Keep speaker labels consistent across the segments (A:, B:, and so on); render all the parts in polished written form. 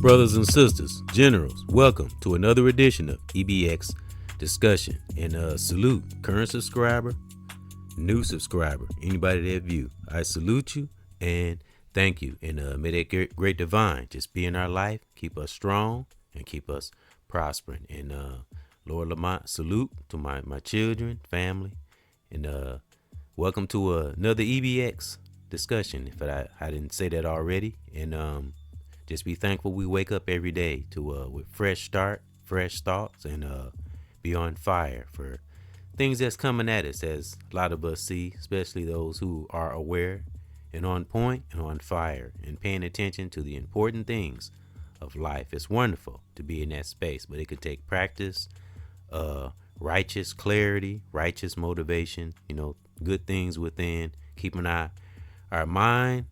A: Brothers and sisters, generals, welcome to another edition of EBX Discussion. And salute current subscriber, new subscriber, anybody that view. I salute you and thank you. And may that great divine just be in our life, keep us strong and keep us prospering. And Lord LAMONT, salute to my children, family, and welcome to another EBX discussion. If I didn't say that already, and just be thankful we wake up every day to with fresh start, fresh thoughts, and be on fire for things that's coming at us, as a lot of us see, especially those who are aware and on point and on fire and paying attention to the important things of life. It's wonderful to be in that space, but it could take practice, righteous clarity, righteous motivation, good things within, keeping our mind,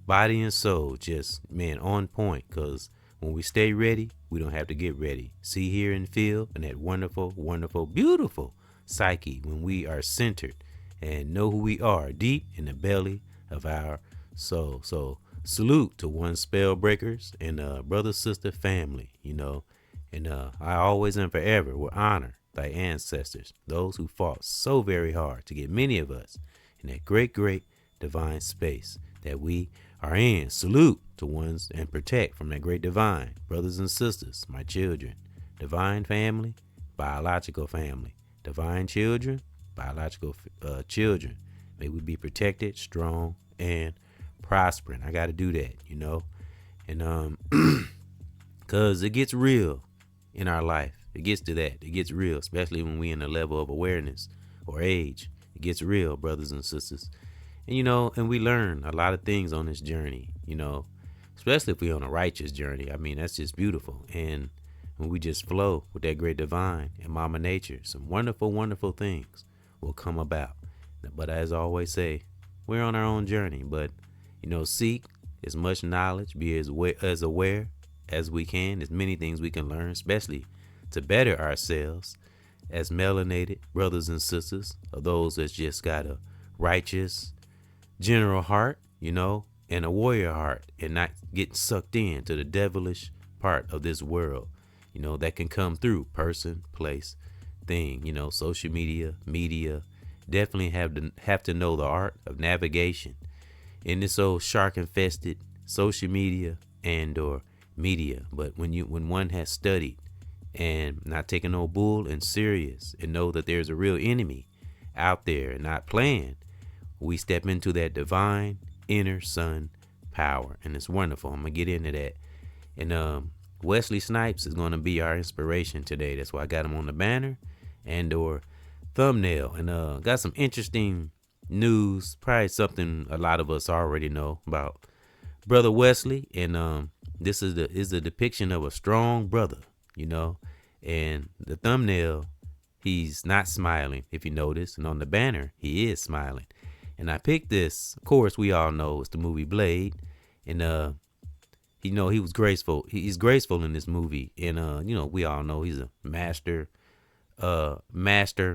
A: body, and soul just, on point. Because when we stay ready, we don't have to get ready. See, hear, and feel, and that wonderful, wonderful, beautiful psyche when we are centered and know who we are deep in the belly of our soul. So salute to one spell breakers and brother, sister, family, and I always and forever will honor thy ancestors, those who fought so very hard to get many of us in that great, great divine space that we are in. Salute to ones and protect from that great divine, brothers and sisters, my children, divine family, biological family, divine children, biological children. May we be protected, strong, and prospering. I got to do that, and because it gets real in our life. It gets to that. It gets real, especially when we in a level of awareness or age. It gets real, brothers and sisters. And, and we learn a lot of things on this journey, especially if we're on a righteous journey. I mean, that's just beautiful. And when we just flow with that great divine and Mama Nature, some wonderful, wonderful things will come about. But as I always say, we're on our own journey. But, seek as much knowledge, be as aware as we can. There's many things we can learn, especially to better ourselves as melanated brothers and sisters, or those that's just got a righteous general heart, and a warrior heart, and not get sucked into the devilish part of this world, that can come through person, place, thing, social media, definitely have to know the art of navigation in this old shark infested social media and or media. But when one has studied and not taking no bull and serious, and know that there's a real enemy out there and not playing, we step into that divine inner sun power, and it's wonderful. I'm gonna get into that. And Wesley Snipes is gonna be our inspiration today. That's why I got him on the banner and or thumbnail. And got some interesting news, probably something a lot of us already know about brother Wesley. And this is a depiction of a strong brother, and the thumbnail, he's not smiling, if you notice, and on the banner he is smiling. And I picked this, of course, we all know it's the movie Blade. And, he was graceful. He's graceful in this movie. And, we all know he's a master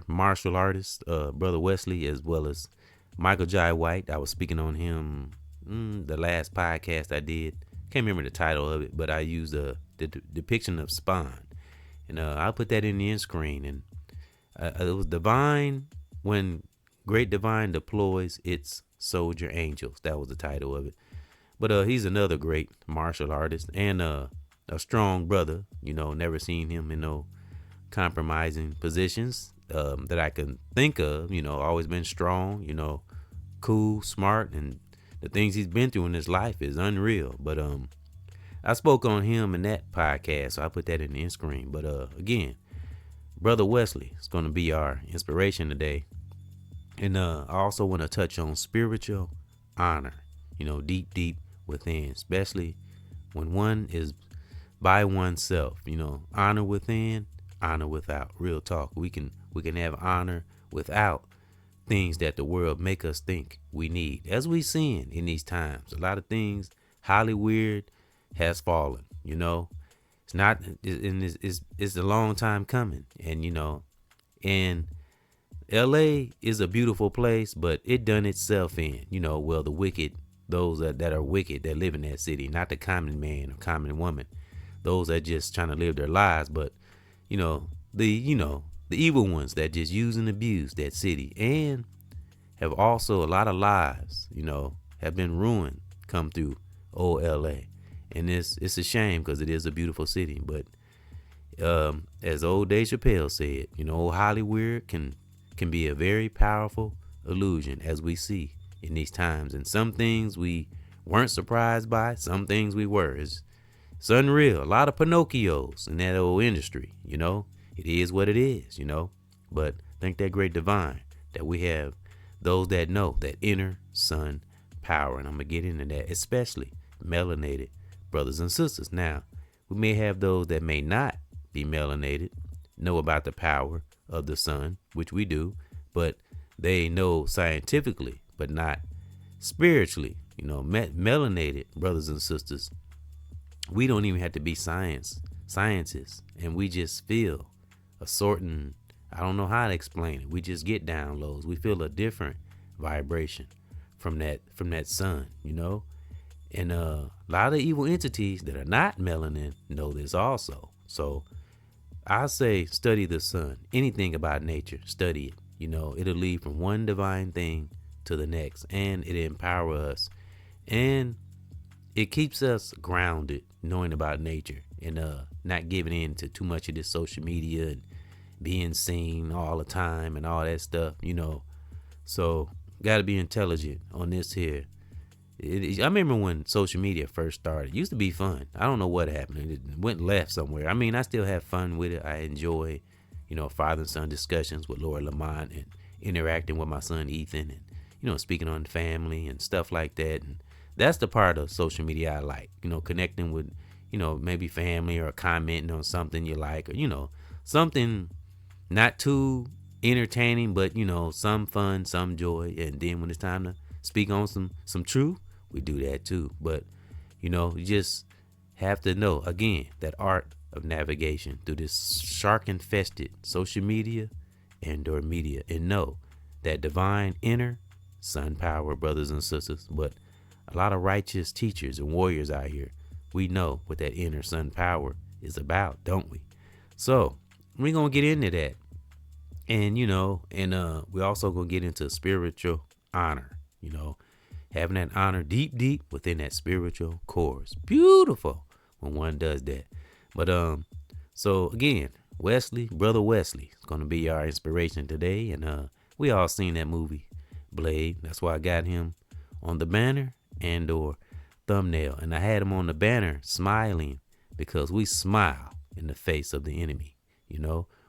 A: martial artist, Brother Wesley, as well as Michael Jai White. I was speaking on him the last podcast I did. Can't remember the title of it, but I used the depiction of Spawn. And I'll put that in the end screen. And it was divine when Great Divine deploys its soldier angels. That was the title of it. But he's another great martial artist and a strong brother. Never seen him in no compromising positions that I can think of. Always been strong, cool, smart, and the things he's been through in his life is unreal. But I spoke on him in that podcast, so I put that in the end screen. But again, Brother Wesley is going to be our inspiration today. And I also want to touch on spiritual honor, deep within, especially when one is by oneself, honor within, honor without. Real talk. We can have honor without things that the world make us think we need. As we seen in these times, a lot of things highly weird has fallen, It's not, it's a long time coming. And, and LA is a beautiful place, but it done itself in, the wicked, those that are wicked that live in that city, not the common man or common woman. those that just trying to live their lives, but the evil ones that just use and abuse that city, and have also a lot of lives, have been ruined come through old LA. And it's a shame because it is a beautiful city. But as old Dave Chappelle said, Hollywood can be a very powerful illusion, as we see in these times. And some things we weren't surprised by, some things we were. It's unreal. A lot of Pinocchios in that old industry, It is what it is, But thank that great divine that we have those that know that inner sun power. And I'm going to get into that, especially melanated brothers and sisters. Now, we may have those that may not be melanated, know about the power of the sun, which we do, but they know scientifically, but not spiritually. Melanated brothers and sisters, we don't even have to be scientists, and we just feel a certain, I don't know how to explain it. We just get downloads. We feel a different vibration from that sun, And a lot of evil entities that are not melanin know this also. So I say study the sun. Anything about nature, study it. It'll lead from one divine thing to the next, and it empowers us, and it keeps us grounded, knowing about nature, and not giving in to too much of this social media and being seen all the time and all that stuff, So got to be intelligent on this here. I remember when social media first started. It used to be fun. I don't know what happened. It went left somewhere. I mean, I still have fun with it. I enjoy, father and son discussions with Lord Lamont and interacting with my son Ethan and, speaking on family and stuff like that. And that's the part of social media I like, connecting with, maybe family or commenting on something you like or, something not too entertaining, but, some fun, some joy. And then when it's time to speak on some truth, we do that too. But, you just have to know, again, that art of navigation through this shark-infested social media and or media, and know that divine inner sun power, brothers and sisters. But a lot of righteous teachers and warriors out here, we know what that inner sun power is about, don't we? So we're going to get into that. And, we also going to get into spiritual honor, having that honor deep within that spiritual core. It's beautiful when one does that. But, so again, Brother Wesley is going to be our inspiration today. And, we all seen that movie Blade. That's why I got him on the banner and or thumbnail. And I had him on the banner smiling because we smile in the face of the enemy.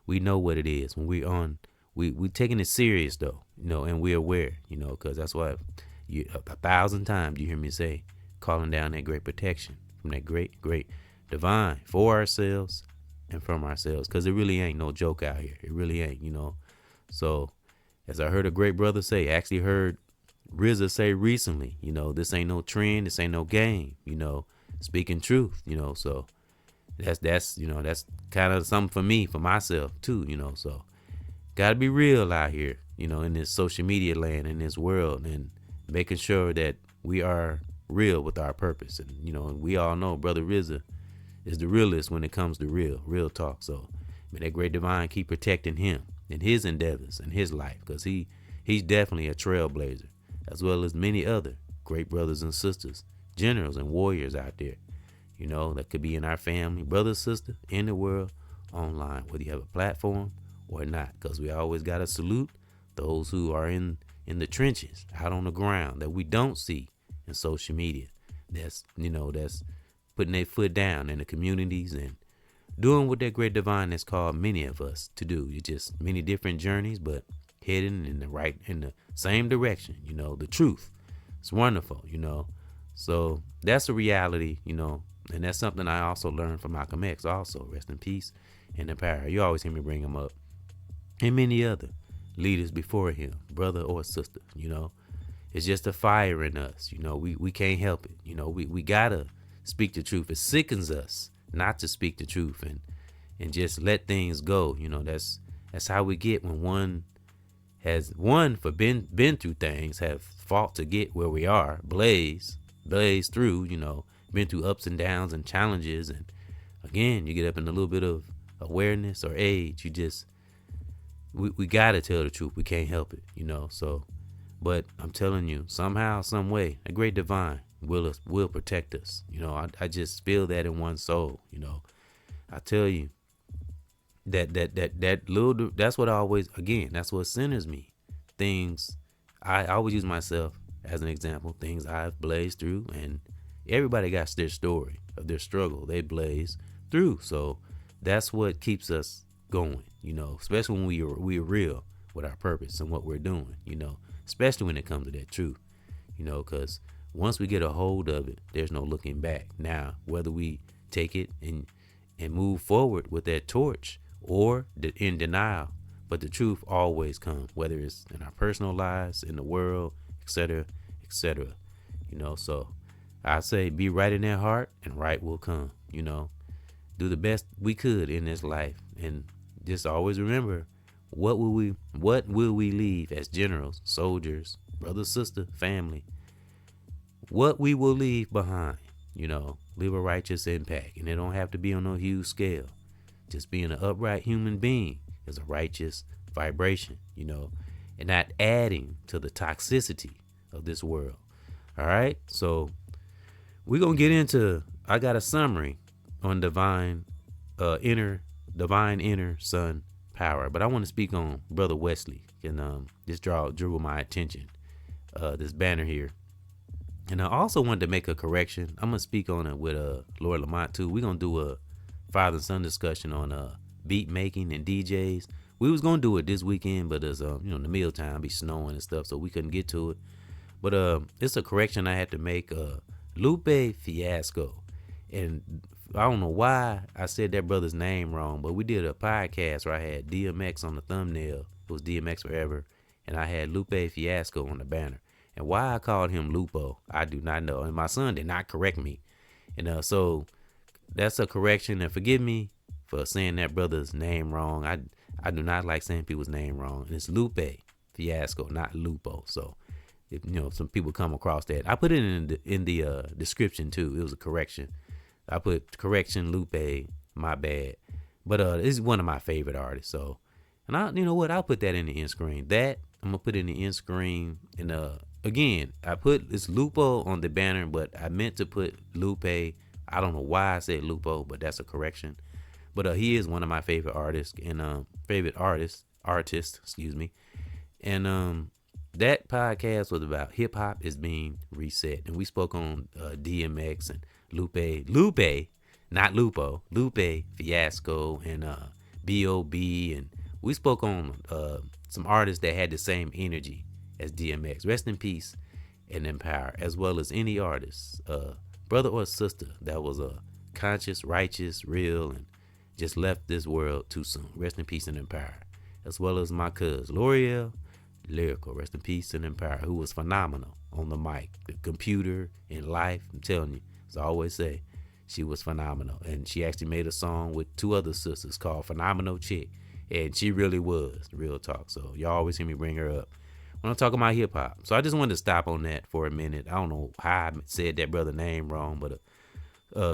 A: We know what it is when we taking it serious though, and we're aware, because that's why 1,000 times you hear me say, calling down that great protection from that great divine for ourselves and from ourselves, because it really ain't no joke out here. It really ain't, So as I heard a great brother say, actually heard RZA say recently, this ain't no trend, this ain't no game, speaking truth, so that's kind of something for me, for myself too, so gotta be real out here, in this social media land, in this world, and making sure that we are real with our purpose. And, and we all know Brother RZA is the realest when it comes to real talk. So may that great divine keep protecting him in his endeavors and his life, because he's definitely a trailblazer, as well as many other great brothers and sisters, generals and warriors out there, that could be in our family, brother, sister, in the world, online, whether you have a platform or not, because we always got to salute those who are in the trenches, out on the ground, that we don't see in social media. That's putting their foot down in the communities and doing what that great divine has called many of us to do. It's just many different journeys, but heading in the same direction, the truth. It's wonderful, So that's a reality, and that's something I also learned from Malcolm X also, rest in peace and in power. You always hear me bring him up. And many other leaders before him, brother or sister, It's just a fire in us, we can't help it. We gotta speak the truth. It sickens us not to speak the truth and just let things go. That's how we get when one has been through things, have fought to get where we are, blaze through, been through ups and downs and challenges and again, you get up in a little bit of awareness or age, you just we gotta tell the truth. We can't help it, So, but I'm telling you, somehow, some way, a great divine will protect us. I just feel that in one soul. I tell you that little. That's what I always. Again, that's what centers me. Things I always use myself as an example. Things I've blazed through, and everybody got their story of their struggle they blaze through. So that's what keeps us going. Especially when we're real with our purpose and what we're doing. Especially when it comes to that truth. Because once we get a hold of it, there's no looking back. Now, whether we take it and move forward with that torch or in denial, but the truth always comes, whether it's in our personal lives, in the world, etc., etc. So I say be right in that heart and right will come. Do the best we could in this life, and just always remember, what will we leave as generals, soldiers, brother, sister, family? What we will leave behind, leave a righteous impact. And it don't have to be on no huge scale. Just being an upright human being is a righteous vibration, and not adding to the toxicity of this world. All right. So we're going to get into, I got a summary on divine inner son power, but I want to speak on Brother Wesley. And this drew my attention, this banner here. And I also wanted to make a correction. I'm going to speak on it with Lord Lamont too. We're going to do a father and son discussion on beat making and DJs. We was going to do it this weekend, but as in the mealtime, be snowing and stuff, so we couldn't get to it. But it's a correction I had to make. Lupe Fiasco. And I don't know why I said that brother's name wrong, but we did a podcast where I had DMX on the thumbnail. It was DMX Forever. And I had Lupe Fiasco on the banner. And why I called him Lupo, I do not know. And my son did not correct me. And so that's a correction. And forgive me for saying that brother's name wrong. I do not like saying people's name wrong. And it's Lupe Fiasco, not Lupo. So if some people come across that, I put it in the description too. It was a correction. I put correction Lupe, my bad. But this is one of my favorite artists. So, and I'll put that in the end screen. That I'm gonna put in the end screen. And again, I put this Lupo on the banner, but I meant to put Lupe. I don't know why I said Lupo, but that's a correction. But he is one of my favorite artists and artists, excuse me. And that podcast was about hip hop is being reset, and we spoke on DMX and Lupe, not Lupo, Lupe Fiasco and B.O.B. and we spoke on some artists that had the same energy as DMX. Rest in peace and in power, as well as any artist, brother or sister that was conscious, righteous, real, and just left this world too soon. Rest in peace and in power. As well as my cousin, L'Oreal, Lyrical, rest in peace and in power, who was phenomenal on the mic, the computer, in life. I'm telling you, as I always say, she was phenomenal. And she actually made a song with two other sisters called Phenomenal Chick. And she really was, real talk. So y'all always hear me bring her up when I'm talking about hip hop. So I just wanted to stop on that for a minute. I don't know how I said that brother name wrong, but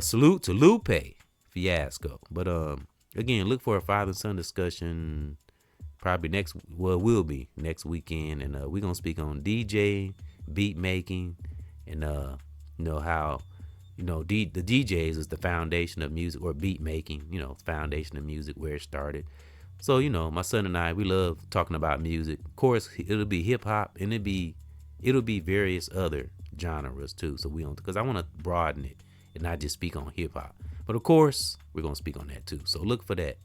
A: salute to Lupe Fiasco. But again, look for a father and son discussion probably will be next weekend. And we're going to speak on DJ, beat making, and how the DJs is the foundation of music, or beat making, foundation of music, where it started. So, my son and I, we love talking about music. Of course, it'll be hip hop, and it'll be various other genres too. So because I want to broaden it and not just speak on hip hop. But of course, we're going to speak on that too. So look for that.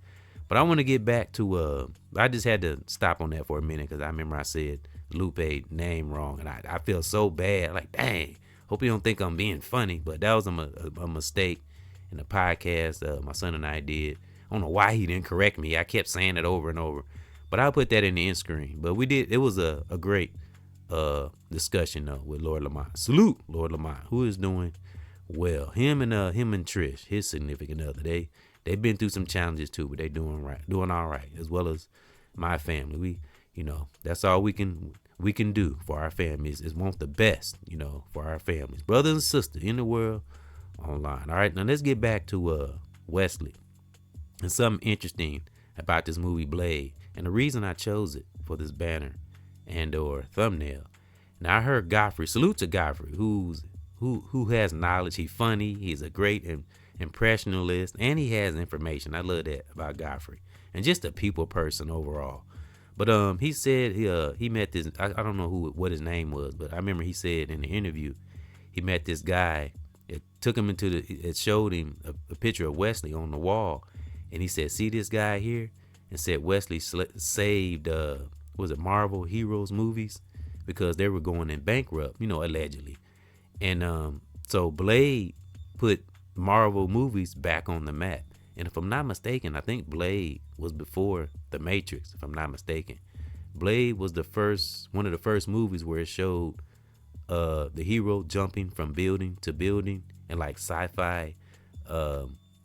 A: But I want to get back to, I just had to stop on that for a minute because I remember I said Lupe name wrong. And I feel so bad. Like, dang, hope you don't think I'm being funny. But that was a mistake in the podcast my son and I did. I don't know why he didn't correct me. I kept saying it over and over. But I'll put that in the end screen. But we did. It was a great discussion though with Lord Lamont. Salute Lord Lamont, who is doing well. Him and Trish, his significant other. They've been through some challenges too, but they doing all right, as well as my family. We, that's all we can do for our families is want the best, for our families, brothers and sisters in the world, online. All right, now let's get back to Wesley. And something interesting about this movie Blade, and the reason I chose it for this banner and or thumbnail. Now I heard Godfrey, salute to Godfrey, who has knowledge. He's funny. He's a great impressionist, and he has information. I love that about Godfrey, and just a people person overall. But he said he met this. I don't know what his name was, but I remember he said in the interview he met this guy. It took him it showed him a picture of Wesley on the wall, and he said, "See this guy here?" And said Wesley saved was it Marvel Heroes movies because they were going in bankrupt, allegedly. And so Blade put Marvel movies back on the map. And if I'm not mistaken, I think Blade was before The Matrix, if I'm not mistaken. Blade was one of the first movies where it showed the hero jumping from building to building in like sci-fi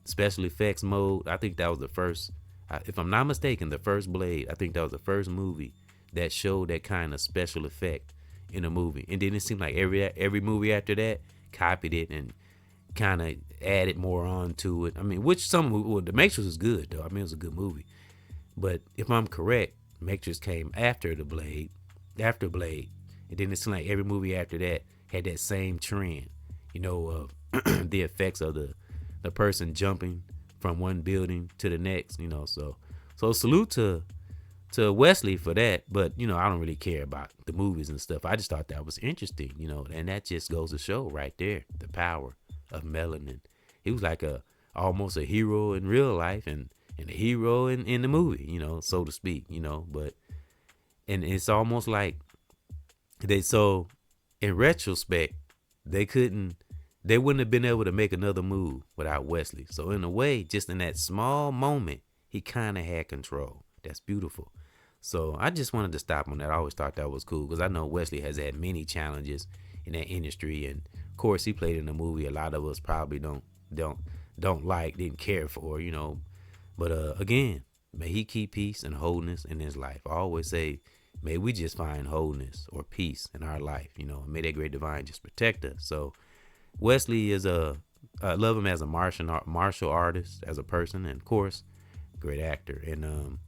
A: special effects mode. I think that was the first, if I'm not mistaken, the first Blade. I think that was the first movie that showed that kind of special effect in a movie. And then it seemed like every movie after that copied it and kind of added more on to it. I mean, The Matrix was good though. I mean, it was a good movie. But if I'm correct, Matrix came after Blade. And then it seemed like every movie after that had that same trend, of the effects of the person jumping from one building to the next, So salute to Wesley for that. But, I don't really care about the movies and stuff. I just thought that was interesting, and that just goes to show right there the power of melanin. He was like almost a hero in real life and a hero in the movie, so to speak, but and it's almost like in retrospect, they wouldn't have been able to make another move without Wesley. So in a way, just in that small moment, he kind of had control. That's beautiful. So I just wanted to stop on that. I always thought that was cool because I know Wesley has had many challenges in that industry, and of course he played in a movie a lot of us probably don't like, didn't care for, But again, may he keep peace and wholeness in his life. I always say, may we just find wholeness or peace in our life, and may that great divine just protect us. So Wesley is I love him as a martial artist, as a person, and of course, great actor. And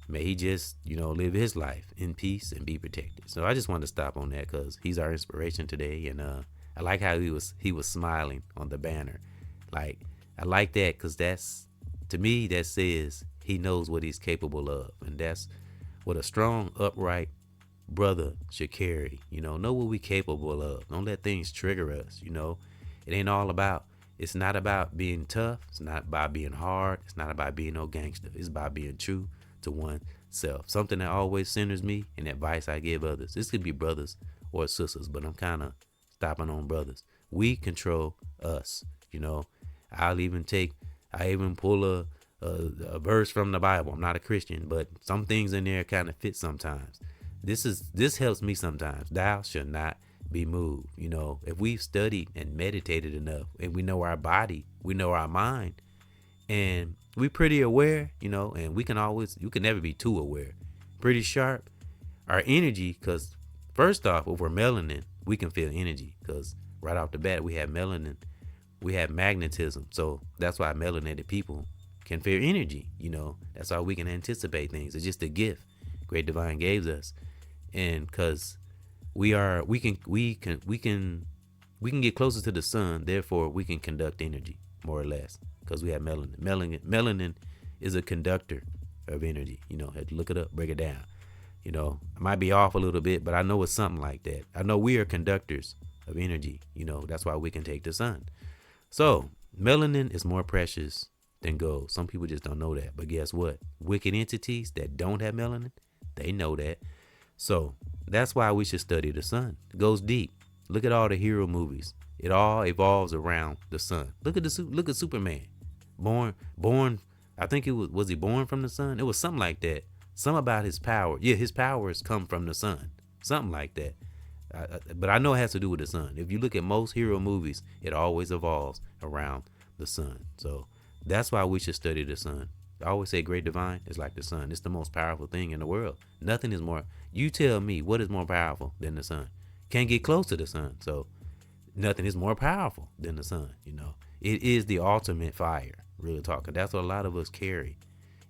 A: may he just, live his life in peace and be protected. So I just wanted to stop on that because he's our inspiration today. And I like how he was smiling on the banner. Like, I like that because to me, that says he knows what he's capable of. And that's what a strong, upright brother should carry. Know what we're capable of. Don't let things trigger us. It ain't all about, it's not about being tough. It's not about being hard. It's not about being no gangster. It's about being true to oneself. Something that always centers me and advice I give others. This could be brothers or sisters, but I'm kind of stopping on brothers. We control us. I even pull a verse from the Bible. I'm not a Christian, but some things in there kind of fit sometimes. This helps me sometimes. Thou shalt not be moved. If we've studied and meditated enough, and we know our body, we know our mind, and we pretty aware, and you can never be too aware. Pretty sharp. Our energy, because first off, if we're melanin, we can feel energy, because right off the bat, we have melanin. We have magnetism. So that's why melanated people can feel energy. That's how we can anticipate things. It's just a gift great divine gave us. And because we can get closer to the sun, therefore we can conduct energy more or less because we have melanin. Melanin is a conductor of energy. Had to look it up, break it down. I might be off a little bit, but I know it's something like that. I know we are conductors of energy. That's why we can take the sun. So melanin is more precious than gold. Some people just don't know that. But guess what? Wicked entities that don't have melanin, they know that. So that's why we should study the sun. It goes deep. Look at all the hero movies. It all evolves around the sun. Look at Superman. Born. I think it was he born from the sun? It was something like that. Something about his power. Yeah, his powers come from the sun. Something like that. But I know it has to do with the sun. If you look at most hero movies, it always evolves around the sun. So that's why we should study the sun. I always say great divine is like the sun. It's the most powerful thing in the world. Nothing is more. You tell me what is more powerful than the sun. Can't get close to the sun. So nothing is more powerful than the sun. It is the ultimate fire. Real talk. And that's what a lot of us carry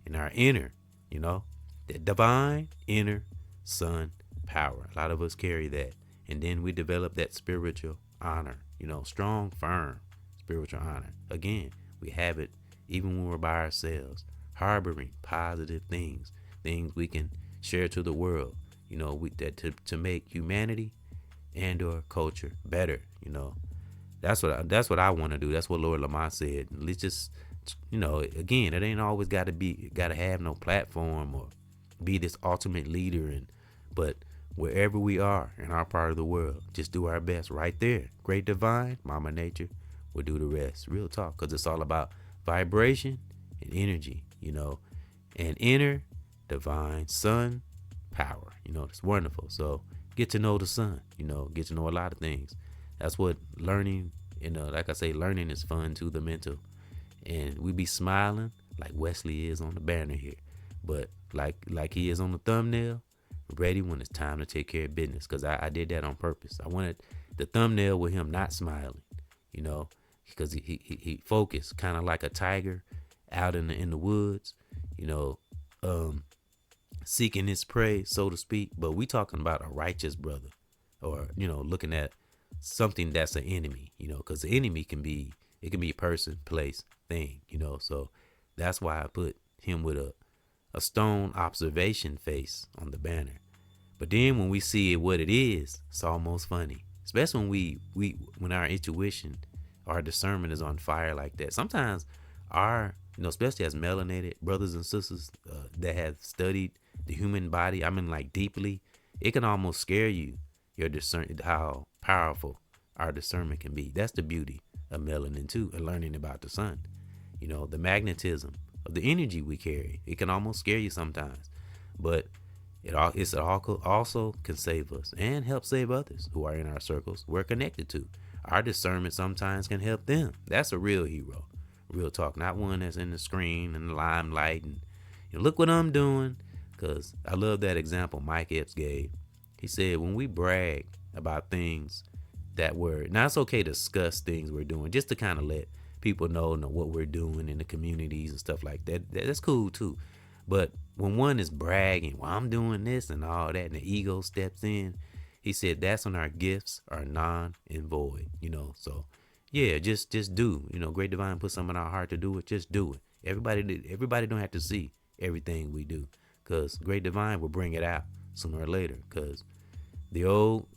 A: in our inner, you know, that divine inner sun power. A lot of us carry that. And then we develop that spiritual honor, strong, firm spiritual honor. Again, we have it even when we're by ourselves, harboring positive things we can share to the world, to make humanity and or culture better. That's what I want to do. That's what Lord Lamont said. Let's just, again, it ain't always got to have no platform or be this ultimate leader, but wherever we are in our part of the world, just do our best right there. Great divine, Mama Nature will do the rest. Real talk, because it's all about vibration and energy, and inner divine sun power. It's wonderful. So get to know the sun, get to know a lot of things. That's what learning, like I say, learning is fun to the mental. And we be smiling like Wesley is on the banner here, but like he is on the thumbnail, ready when it's time to take care of business. Because I did that on purpose. I wanted the thumbnail with him not smiling, because he focused kind of like a tiger out in the woods, seeking his prey, so to speak. But we talking about a righteous brother, or looking at something that's an enemy, because the enemy can be a person, place, thing, so that's why I put him with a stone observation face on the banner. But then when we see it what it is, it's almost funny, especially when our intuition, our discernment is on fire like that. Sometimes our, especially as melanated brothers and sisters that have studied the human body, I mean, like deeply, it can almost scare you, your discern, how powerful our discernment can be. That's the beauty of melanin too, and learning about the sun. The magnetism of the energy we carry. It can almost scare you sometimes, but it also can save us and help save others who are in our circles we're connected to. Our discernment sometimes can help them. That's a real hero. Real talk, not one that's in the screen and the limelight and look what I'm doing. Because I love that example Mike Epps gave. He said when we brag about things now it's okay to discuss things we're doing just to kind of let people know what we're doing in the communities and stuff like that. That's cool too. But when one is bragging, well, I'm doing this and all that, and the ego steps in, he said that's when our gifts are non and void, so yeah, just do, Great Divine put something in our heart to do it, just do it. Everybody don't have to see everything we do, because Great Divine will bring it out sooner or later, because the old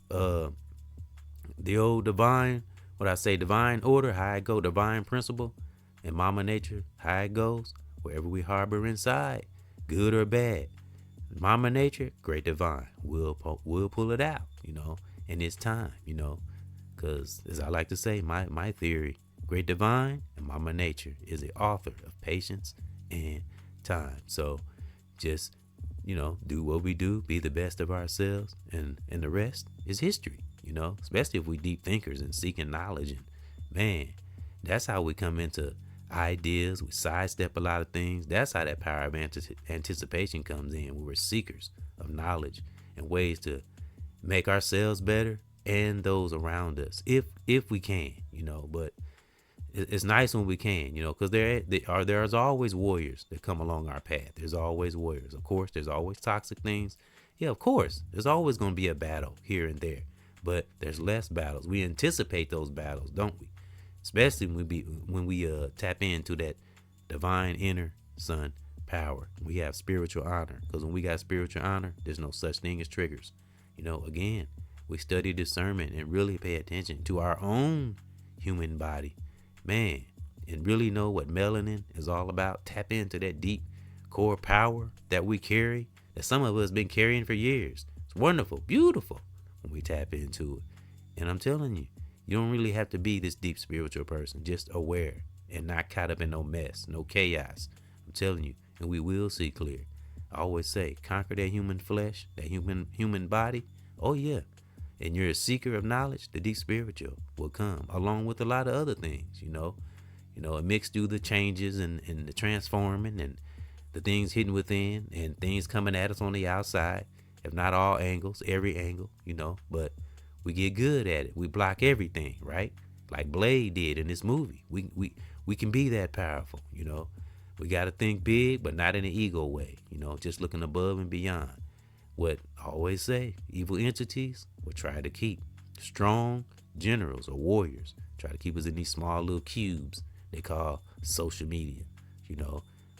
A: divine, divine order, how it go, divine principle, and Mama Nature, how it goes, wherever we harbor inside, good or bad, Mama Nature, Great Divine, will pull it out, in its time, because as I like to say, my theory, Great Divine and Mama Nature is the author of patience and time. So just, do what we do, be the best of ourselves, and the rest is history, especially if we deep thinkers and seeking knowledge. And man, that's how we come into ideas. We sidestep a lot of things. That's how that power of anticipation comes in, when we're seekers of knowledge and ways to make ourselves better and those around us, if we can, but it's nice when we can, because there's always warriors that come along our path. There's always warriors. Of course, there's always toxic things. Yeah, of course, there's always going to be a battle here and there, but there's less battles. We anticipate those battles, don't we? Especially when we tap into that divine inner sun power. We have spiritual honor, because when we got spiritual honor, there's no such thing as triggers. Again, we study discernment and really pay attention to our own human body, man, and really know what melanin is all about. Tap into that deep core power that we carry, that some of us been carrying for years. It's wonderful, beautiful when we tap into it. And I'm telling you, you don't really have to be this deep spiritual person, just aware and not caught up in no mess, no chaos. I'm telling you, and we will see clear. I always say, conquer that human flesh, that human body. Oh yeah. And you're a seeker of knowledge, the deep spiritual will come along with a lot of other things, it mixed through the changes and the transforming and the things hidden within and things coming at us on the outside, if not all angles, every angle, but we get good at it. We block everything, right? Like Blade did in this movie. we can be that powerful. We got to think big, but not in an ego way, just looking above and beyond what I always say. Evil entities will try to keep strong generals or warriors, try to keep us in these small little cubes they call social media,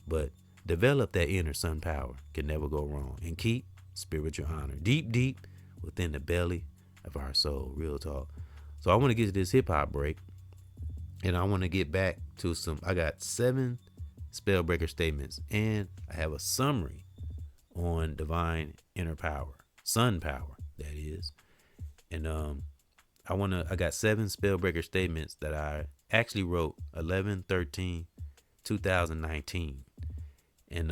A: but develop that inner sun power, can never go wrong, and keep spiritual honor deep within the belly of our soul. Real talk. So I want to get to this hip hop break, and I want to get back to I got 7 spellbreaker statements, and I have a summary on divine inner power, sun power, that is. And I got 7 spellbreaker statements that I actually wrote 11/13/2019. And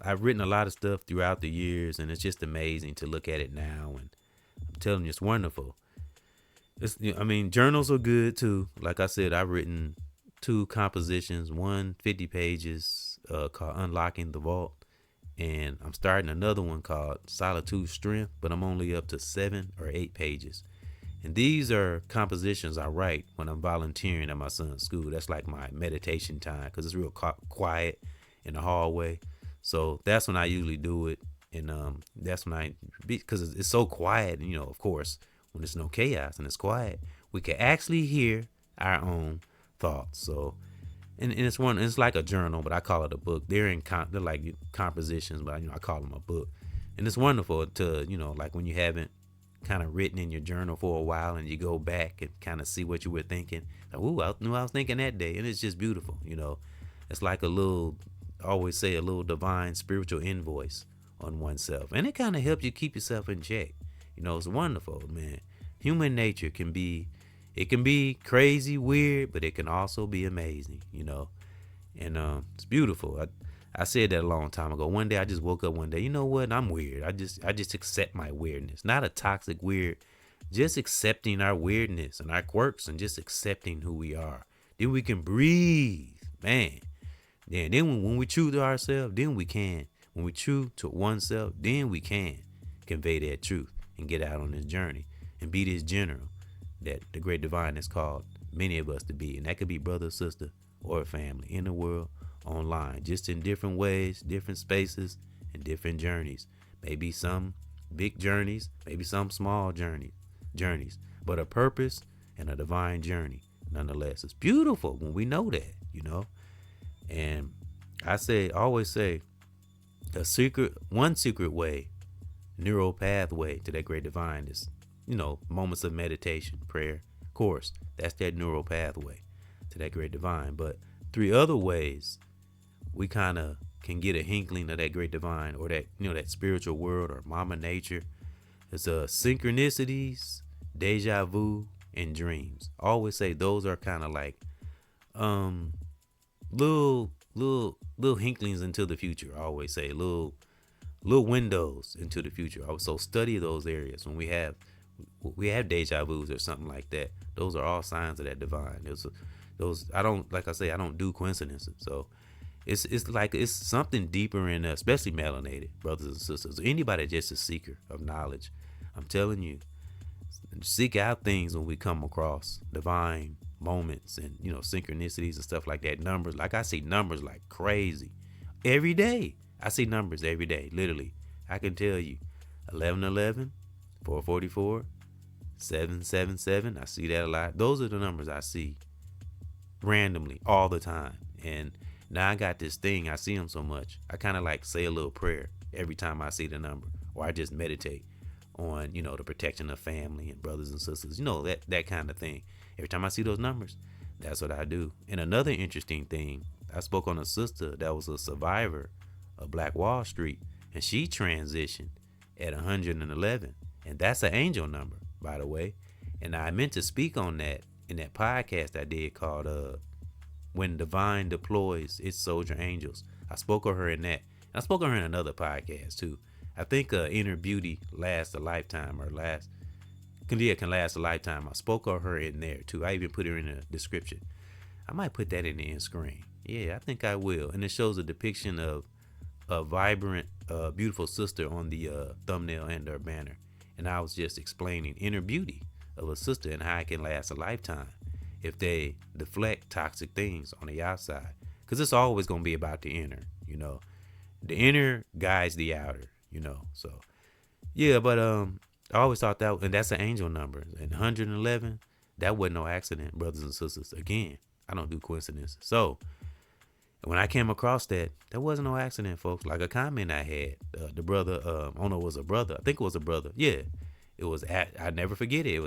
A: I've written a lot of stuff throughout the years, and it's just amazing to look at it now. And I'm telling you, it's wonderful. Journals are good too. Like I said, I've written 2 compositions, 50 pages, called Unlocking the Vault. And I'm starting another one called Solitude Strength, but I'm only up to 7 or 8 pages. And these are compositions I write when I'm volunteering at my son's school. That's like my meditation time, because it's real quiet in the hallway. So that's when I usually do it. And that's when because it's so quiet, and of course, when there's no chaos and it's quiet, we can actually hear our own thoughts. So and it's like a journal, but I call it a book. They're like compositions, but I call them a book. And it's wonderful to like when you haven't kind of written in your journal for a while, and you go back and kind of see what you were thinking. Like, ooh, I knew I was thinking that day. And it's just beautiful. It's like I always say, a little divine spiritual invoice on oneself. And it kind of helps you keep yourself in check. It's wonderful, man. Human nature can be crazy, weird, but it can also be amazing, and it's beautiful. I said that a long time ago. One day I just woke up one day, you know what? I'm weird. I just accept my weirdness. Not a toxic weird, just accepting our weirdness and our quirks, and just accepting who we are. Then we can breathe, man. Then when we true to ourselves, then we can. When we true to oneself, then we can convey that truth and get out on this journey and be this general that the great divine has called many of us to be. And that could be brother, sister, or family in the world, online, just in different ways, different spaces, and different journeys. Maybe some big journeys, maybe some small journeys, but a purpose and a divine journey nonetheless. It's beautiful when we know that, And I always say, one secret way, neural pathway to that great divine is, moments of meditation, prayer, of course. That's that neural pathway to that great divine. But 3 other ways we kind of can get a hinkling of that great divine, or that, that spiritual world, or mama nature. It's synchronicities, deja vu, and dreams. I always say those are kind of like little hinklings into the future. I always say little windows into the future. Also study those areas when we have deja vus or something like that. Those are all signs of that divine. Those I don't do coincidences. So it's like it's something deeper in us, especially melanated brothers and sisters. Anybody just a seeker of knowledge. I'm telling you, seek out things when we come across divine moments and synchronicities and stuff like that. Numbers, like I see numbers like crazy every day. I see numbers every day, literally. I can tell you 1111, 444, 777. I see that a lot. Those are the numbers I see randomly all the time. And now I got this thing, I see them so much, I kind of like say a little prayer every time I see the number, or I just meditate on the protection of family and brothers and sisters, that kind of thing. Every time I see those numbers, that's what I do. And another interesting thing, I spoke on a sister that was a survivor of Black Wall Street, and she transitioned at 111, and that's an angel number, by the way. And I meant to speak on that in that podcast I did called When Divine Deploys Its Soldier Angels. I spoke of her in that. And I spoke of her in another podcast too. I think Inner Beauty lasts a lifetime, or can last a lifetime. I spoke of her in there too. I even put her in the description. I might put that in the end screen. Yeah, I think I will. And it shows a depiction of a vibrant, beautiful sister on the thumbnail and her banner. And I was just explaining inner beauty of a sister and how it can last a lifetime. if they deflect toxic things on the outside. Because it's always going to be about the inner, the inner guides the outer, so yeah. But I always thought that, and that's an angel number, and 111, that wasn't no accident, brothers and sisters. Again, I don't do coincidences. So when I came across that wasn't no accident, folks. Like a comment I had, the brother, I don't know, it was a brother. I think it was a brother. Yeah, it was I never forget it. It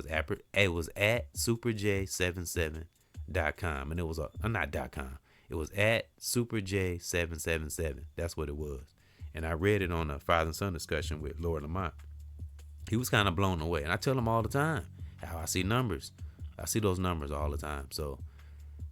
A: was at superj77.com, and it was not .com. It was at superj777. That's what it was. And I read it on a father and son discussion with Lord Lamont. He was kind of blown away, and I tell him all the time how I see numbers. I see those numbers all the time. So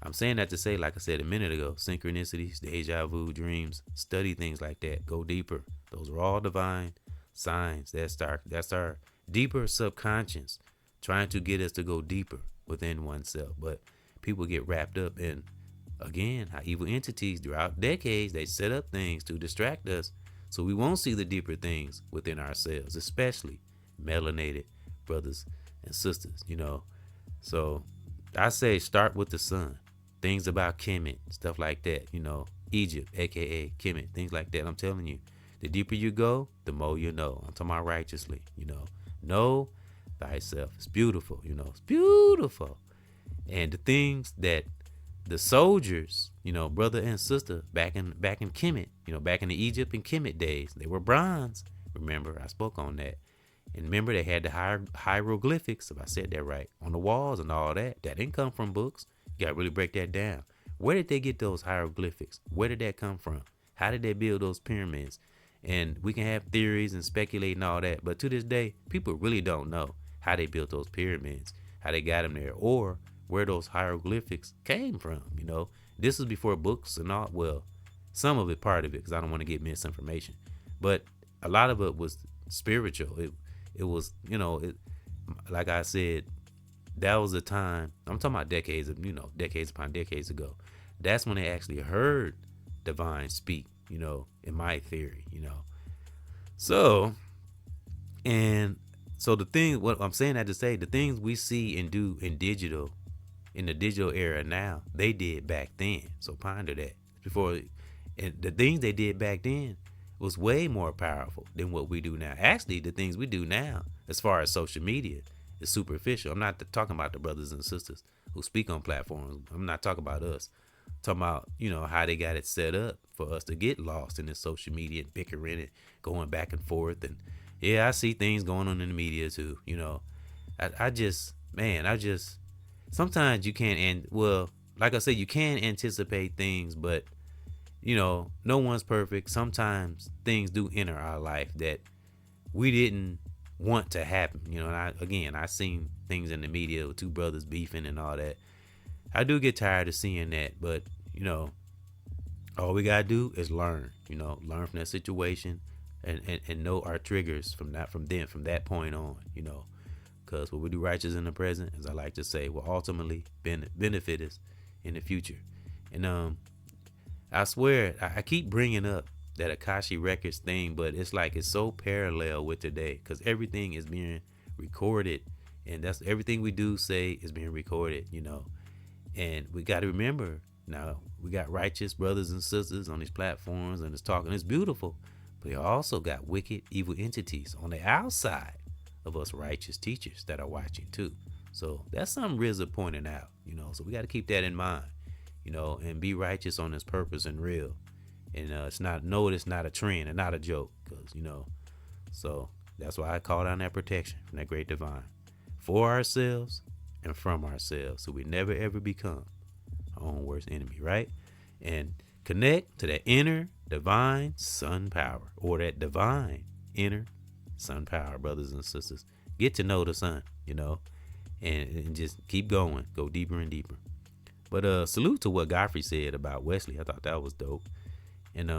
A: I'm saying that to say, like I said a minute ago, synchronicities, deja vu, dreams, study things like that. Go deeper. Those are all divine signs. That's our deeper subconscious trying to get us to go deeper within oneself. But people get wrapped up in, again, how evil entities throughout decades, they set up things to distract us so we won't see the deeper things within ourselves, especially melanated brothers and sisters, So I say start with the sun. Things about Kemet, stuff like that, Egypt, aka Kemet, things like that. I'm telling you, the deeper you go, the more you know. I'm talking about righteously, know thyself. It's beautiful, it's beautiful. And the things that the soldiers, brother and sister, back in Kemet, back in the Egypt and Kemet days, they were bronze. Remember, I spoke on that. And remember, they had the hieroglyphics, if I said that right, on the walls and all that. That didn't come from books. You got to really break that down. Where did they get those hieroglyphics? Where did that come from? How did they build those pyramids? And we can have theories and speculate and all that. But to this day, people really don't know how they built those pyramids, how they got them there, or where those hieroglyphics came from. This was before books and all. Well, some of it, part of it, because I don't want to get misinformation. But a lot of it was spiritual. It was, like I said, that was a time, I'm talking about decades upon decades ago. That's when they actually heard divine speak, in my theory, So, and so the thing, what I'm saying that to say, the things we see and do in the digital era now, they did back then. So ponder that. And the things they did back then was way more powerful than what we do now. Actually, the things we do now, as far as social media, is superficial. I'm not talking about the brothers and sisters who speak on platforms. I'm not talking about us. I'm talking about, how they got it set up for us to get lost in this social media and bickering and going back and forth. And yeah, I see things going on in the media too. Sometimes you can't, like I said, you can anticipate things, but no one's perfect. Sometimes things do enter our life that we didn't want to happen. And I seen things in the media with two brothers beefing and all that. I do get tired of seeing that, but all we gotta do is learn. Learn from that situation, and know our triggers from that point on. Because what we do righteous in the present, as I like to say, will ultimately benefit us in the future. And I swear, I keep bringing up that Akashi Records thing, but it's like it's so parallel with today because everything is being recorded, and that's everything we do say is being recorded, And we got to remember, now we got righteous brothers and sisters on these platforms, and it's talking, it's beautiful, but we also got wicked, evil entities on the outside of us righteous teachers that are watching too. So that's something RZA pointing out, So we got to keep that in mind. And be righteous on this purpose and real. And it's not a trend and not a joke, because, so that's why I call down that protection from that great divine for ourselves and from ourselves, so we never ever become our own worst enemy, right? And connect to that inner divine sun power, or that divine inner sun power, brothers and sisters. Get to know the sun, and just keep going, go deeper and deeper. But salute to what Godfrey said about Wesley. I thought that was dope. And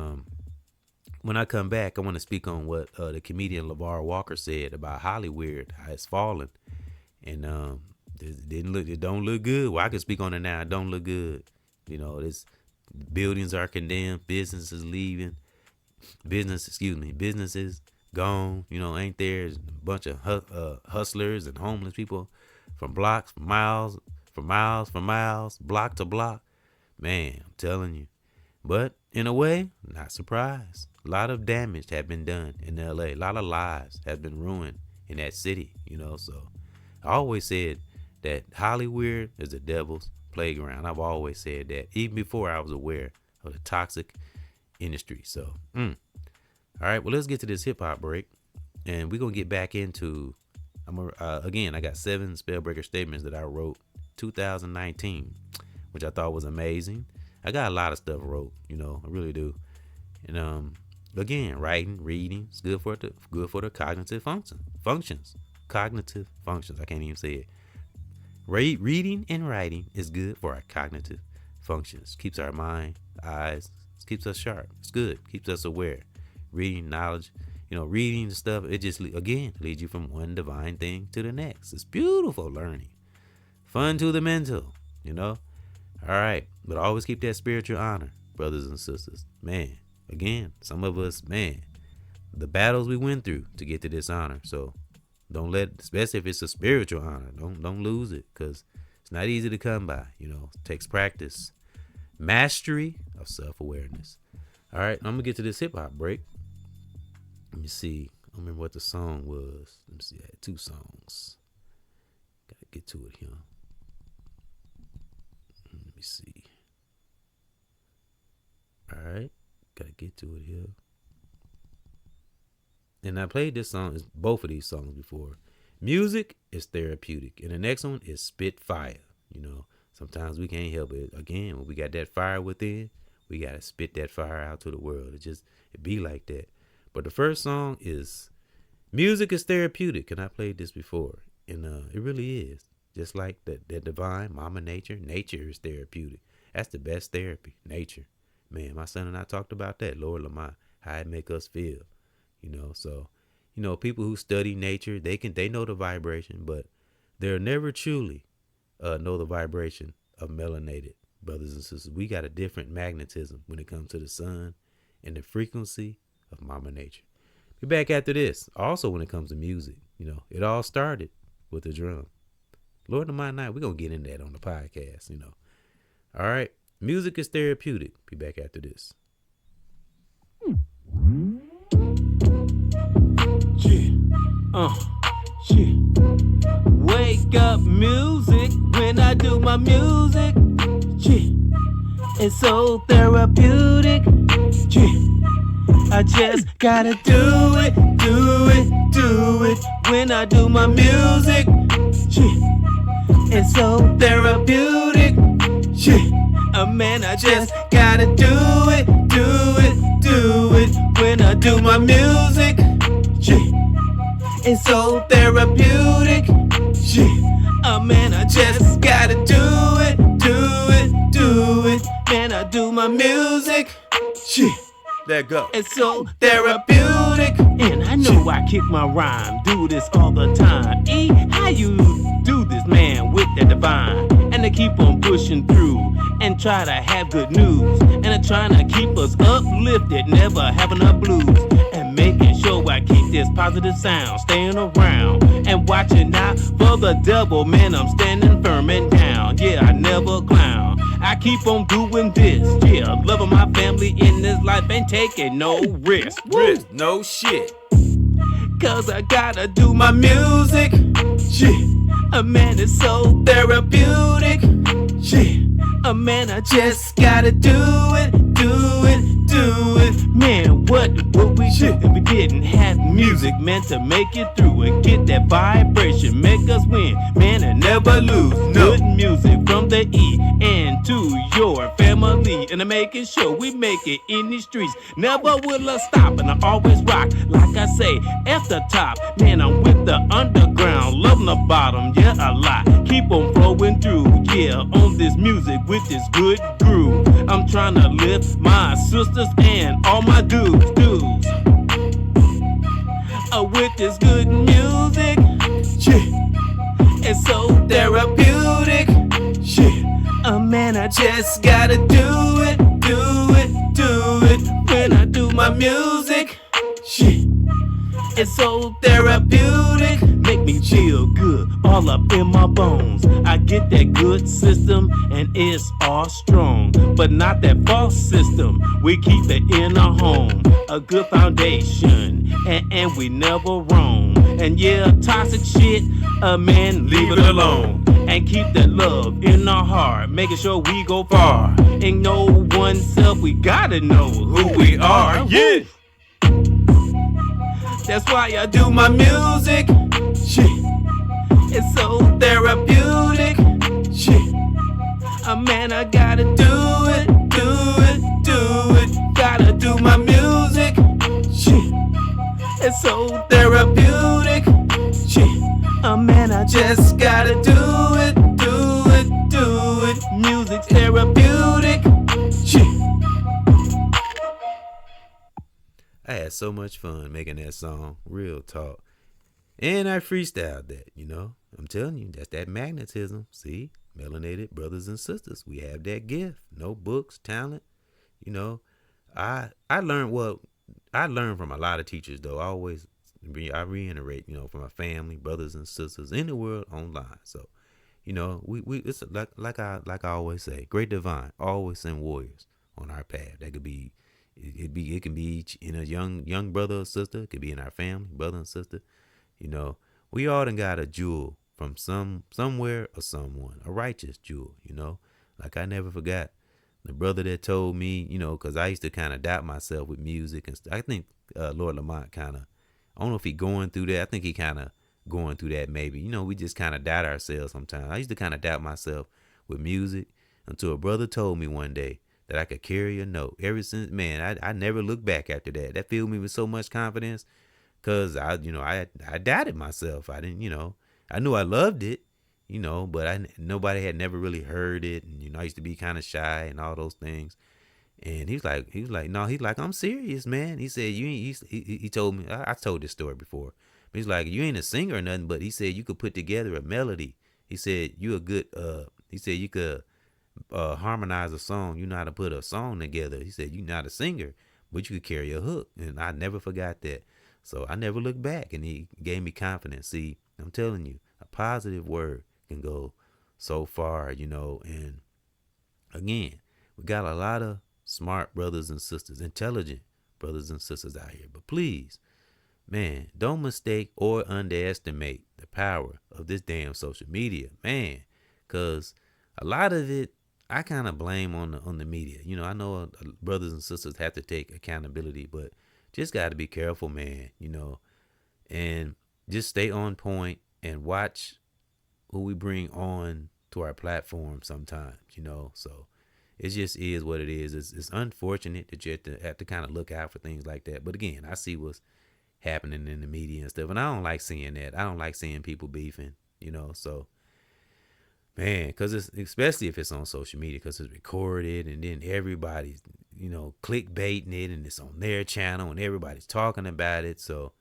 A: when I come back, I want to speak on what the comedian LeVar Walker said about Hollywood, how it's fallen. And it don't look good. Well, I can speak on it now. It don't look good. This buildings are condemned, businesses leaving, businesses gone. Ain't there? There's a bunch of hustlers and homeless people from blocks, miles for miles, block to block. Man, I'm telling you. But in a way, not surprised. A lot of damage had been done in LA. A lot of lives have been ruined in that city, So I always said that Hollywood is the devil's playground. I've always said that, even before I was aware of the toxic industry. So, all right, well, let's get to this hip hop break, and we're gonna get back into. Again, I got 7 spellbreaker statements that I wrote 2019, which I thought was amazing. I got a lot of stuff wrote, I really do. And again, writing, reading, it's good for the cognitive functions. Cognitive functions. I can't even say it. Reading and writing is good for our cognitive functions. Keeps our mind, eyes, keeps us sharp. It's good. Keeps us aware. Reading, knowledge, reading the stuff. It just leads you from one divine thing to the next. It's beautiful learning. Fun to the mental. All right, but always keep that spiritual honor, brothers and sisters. Man, again, some of us, the battles we went through to get to this honor. So don't especially if it's a spiritual honor, don't lose it, because it's not easy to come by. It takes practice, mastery of self-awareness. All right, I'm gonna get to this hip hop break. Let me see. I don't remember what the song was. Let me see. I had 2 songs. Gotta get to it here. Let me see. All right, gotta get to it here. And I played both of these songs before. Music is therapeutic, and the next one is spit fire. Sometimes we can't help it. Again, when we got that fire within, we gotta spit that fire out to the world. It be like that. But the first song is music is therapeutic, and I played this before, and it really is. Just like that divine Mama Nature is therapeutic. That's the best therapy, nature. Man, my son and I talked about that, Lord Lamont, how it make us feel. So, people who study nature, they know the vibration, but they'll never truly know the vibration of melanated brothers and sisters. We got a different magnetism when it comes to the sun and the frequency of Mama Nature. Be back after this. Also, when it comes to music, it all started with the drum. Lord of my night, we're going to get into that on the podcast, All right. Music is therapeutic. Be back after this.
B: Wake up music when I do my music. It's so therapeutic. I just gotta do it when I do my music. It's so therapeutic. Man, I just gotta do it when I do my music. It's so therapeutic. Man, I just gotta do it. Man, I do my music.
A: There go.
B: It's so therapeutic. And I know I kick my rhyme, do this all the time. How you do this, man, with the divine? And I keep on pushing through and try to have good news. And I'm trying to keep us uplifted, never having a blues. And making sure I keep this positive sound, staying around and watching out for the devil. Man, I'm standing firm and down. Yeah, I never clown. I keep on doing this. Yeah, loving my family in this life, ain't taking no risk.
A: No shit.
B: Cause I gotta do my music. Man, it's so therapeutic. Man, I just gotta do it. Man, what would we do if we didn't have music, man, to make it through and get that vibration, make us win, man, and never lose. Good music from the E and to your family, and I'm making sure we make it in these streets. Never will I stop, and I always rock, like I say, at the top. Man, I'm with the underground, loving the bottom, yeah, a lot. Keep on flowing through, yeah, on this music with this good groove. I'm trying to lift my sisters and all my dudes. With this good music, it's so therapeutic. Man, I just gotta do it when I do my music. It's so therapeutic. make me feel good all up in my bones. I get that good system and it's all strong, but not that false system. We keep it in a home, a good foundation, and we never wrong. And yeah, toxic shit, man, leave it alone. And keep that love in our heart, making sure we go far. Ain't no one self, we gotta know who we are. Yeah. That's why I do my music. Shit. It's so therapeutic. Shit. Man, I gotta do it, do it, do it. Gotta do my music. Shit. It's so therapeutic. Shit. Man, I just gotta do it, do it, do it. Music's therapeutic. Shit.
A: I had so much fun making that song, real talk. And I freestyled that, you know. I'm telling you, that's that magnetism. See, melanated brothers and sisters, we have that gift. No books, talent. You know, I learned from a lot of teachers though. I reiterate, you know, from my family, brothers and sisters in the world, online. So, you know, we it's like I always say, great divine always send warriors on our path. That could be it can be in a young brother or sister. It could be in our family, brother and sister. You know, we all done got a jewel from somewhere or someone, a righteous jewel. You know, like I never forgot the brother that told me, you know, because I used to kind of doubt myself with music and stuff. I think Lord Lamont kind of, I don't know if he going through that. I think he kind of going through that maybe. You know, we just kind of doubt ourselves sometimes. I used to kind of doubt myself with music until a brother told me one day that I could carry a note. Ever since, man, I never looked back after that. That filled me with so much confidence because I doubted myself. I didn't, you know, I knew I loved it, you know, but nobody had never really heard it. And, you know, I used to be kind of shy and all those things. And he was like, no, he's like, I'm serious, man. He said, you ain't, he told me, I told this story before. He's like, you ain't a singer or nothing, but he said you could put together a melody. He said you a good, he said you could harmonize a song. You know how to put a song together. He said you're not a singer, but you could carry a hook. And I never forgot that. So I never looked back, and he gave me confidence. See, I'm telling you, a positive word can go so far, you know. And again, we got a lot of smart brothers and sisters, intelligent brothers and sisters out here. But please, man, don't mistake or underestimate the power of this damn social media, man. Because a lot of it, I kind of blame on the media. You know, I know brothers and sisters have to take accountability, but just got to be careful, man, you know, and just stay on point and watch who we bring on to our platform sometimes, you know. So it just is what it is. It's unfortunate that you have to kind of look out for things like that. But again, I see what's happening in the media and stuff, and I don't like seeing that. I don't like seeing people beefing, you know. So, man, because it's especially if it's on social media, because it's recorded and then everybody's, you know, clickbaiting it and it's on their channel and everybody's talking about it. So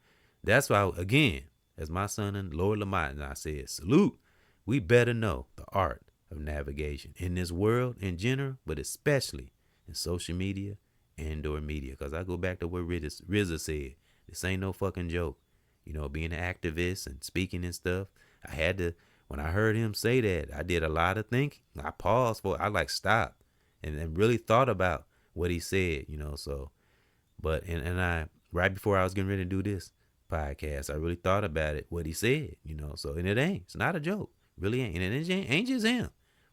A: that's why, again, as my son and Lord Lamont and I said, salute. We better know the art of navigation in this world in general, but especially in social media and or media. Because I go back to what RZA said. This ain't no fucking joke. You know, being an activist and speaking and stuff. I had to, when I heard him say that, I did a lot of thinking. I paused for it. I like stopped and really thought about what he said, you know. So, but, and I, right before I was getting ready to do this podcast, I really thought about it, what he said, you know. So, and it's not a joke. Really ain't. And it ain't just him.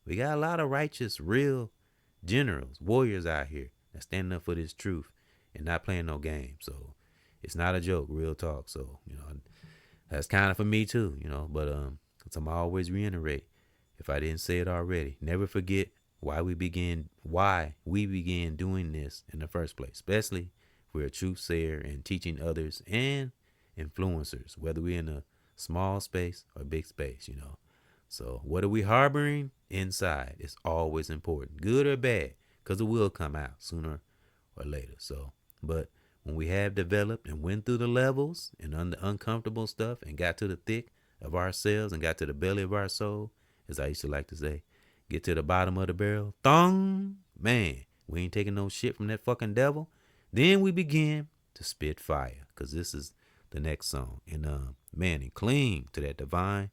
A: We got a lot of righteous, real generals, warriors out here that standing up for this truth and not playing no game. So it's not a joke, real talk. So, you know, that's kind of for me too, you know. But I'm always reiterate, if I didn't say it already, never forget why we began doing this in the first place. Especially if we're a truth sayer and teaching others and influencers, whether we're in a small space or big space, you know. So what are we harboring inside? It's always important, good or bad, because it will come out sooner or later. So, but when we have developed and went through the levels and the uncomfortable stuff and got to the thick of ourselves and got to the belly of our soul, as I used to like to say, get to the bottom of the barrel, thong, man, we ain't taking no shit from that fucking devil. Then we begin to spit fire, because this is the next song. And man, and cling to that divine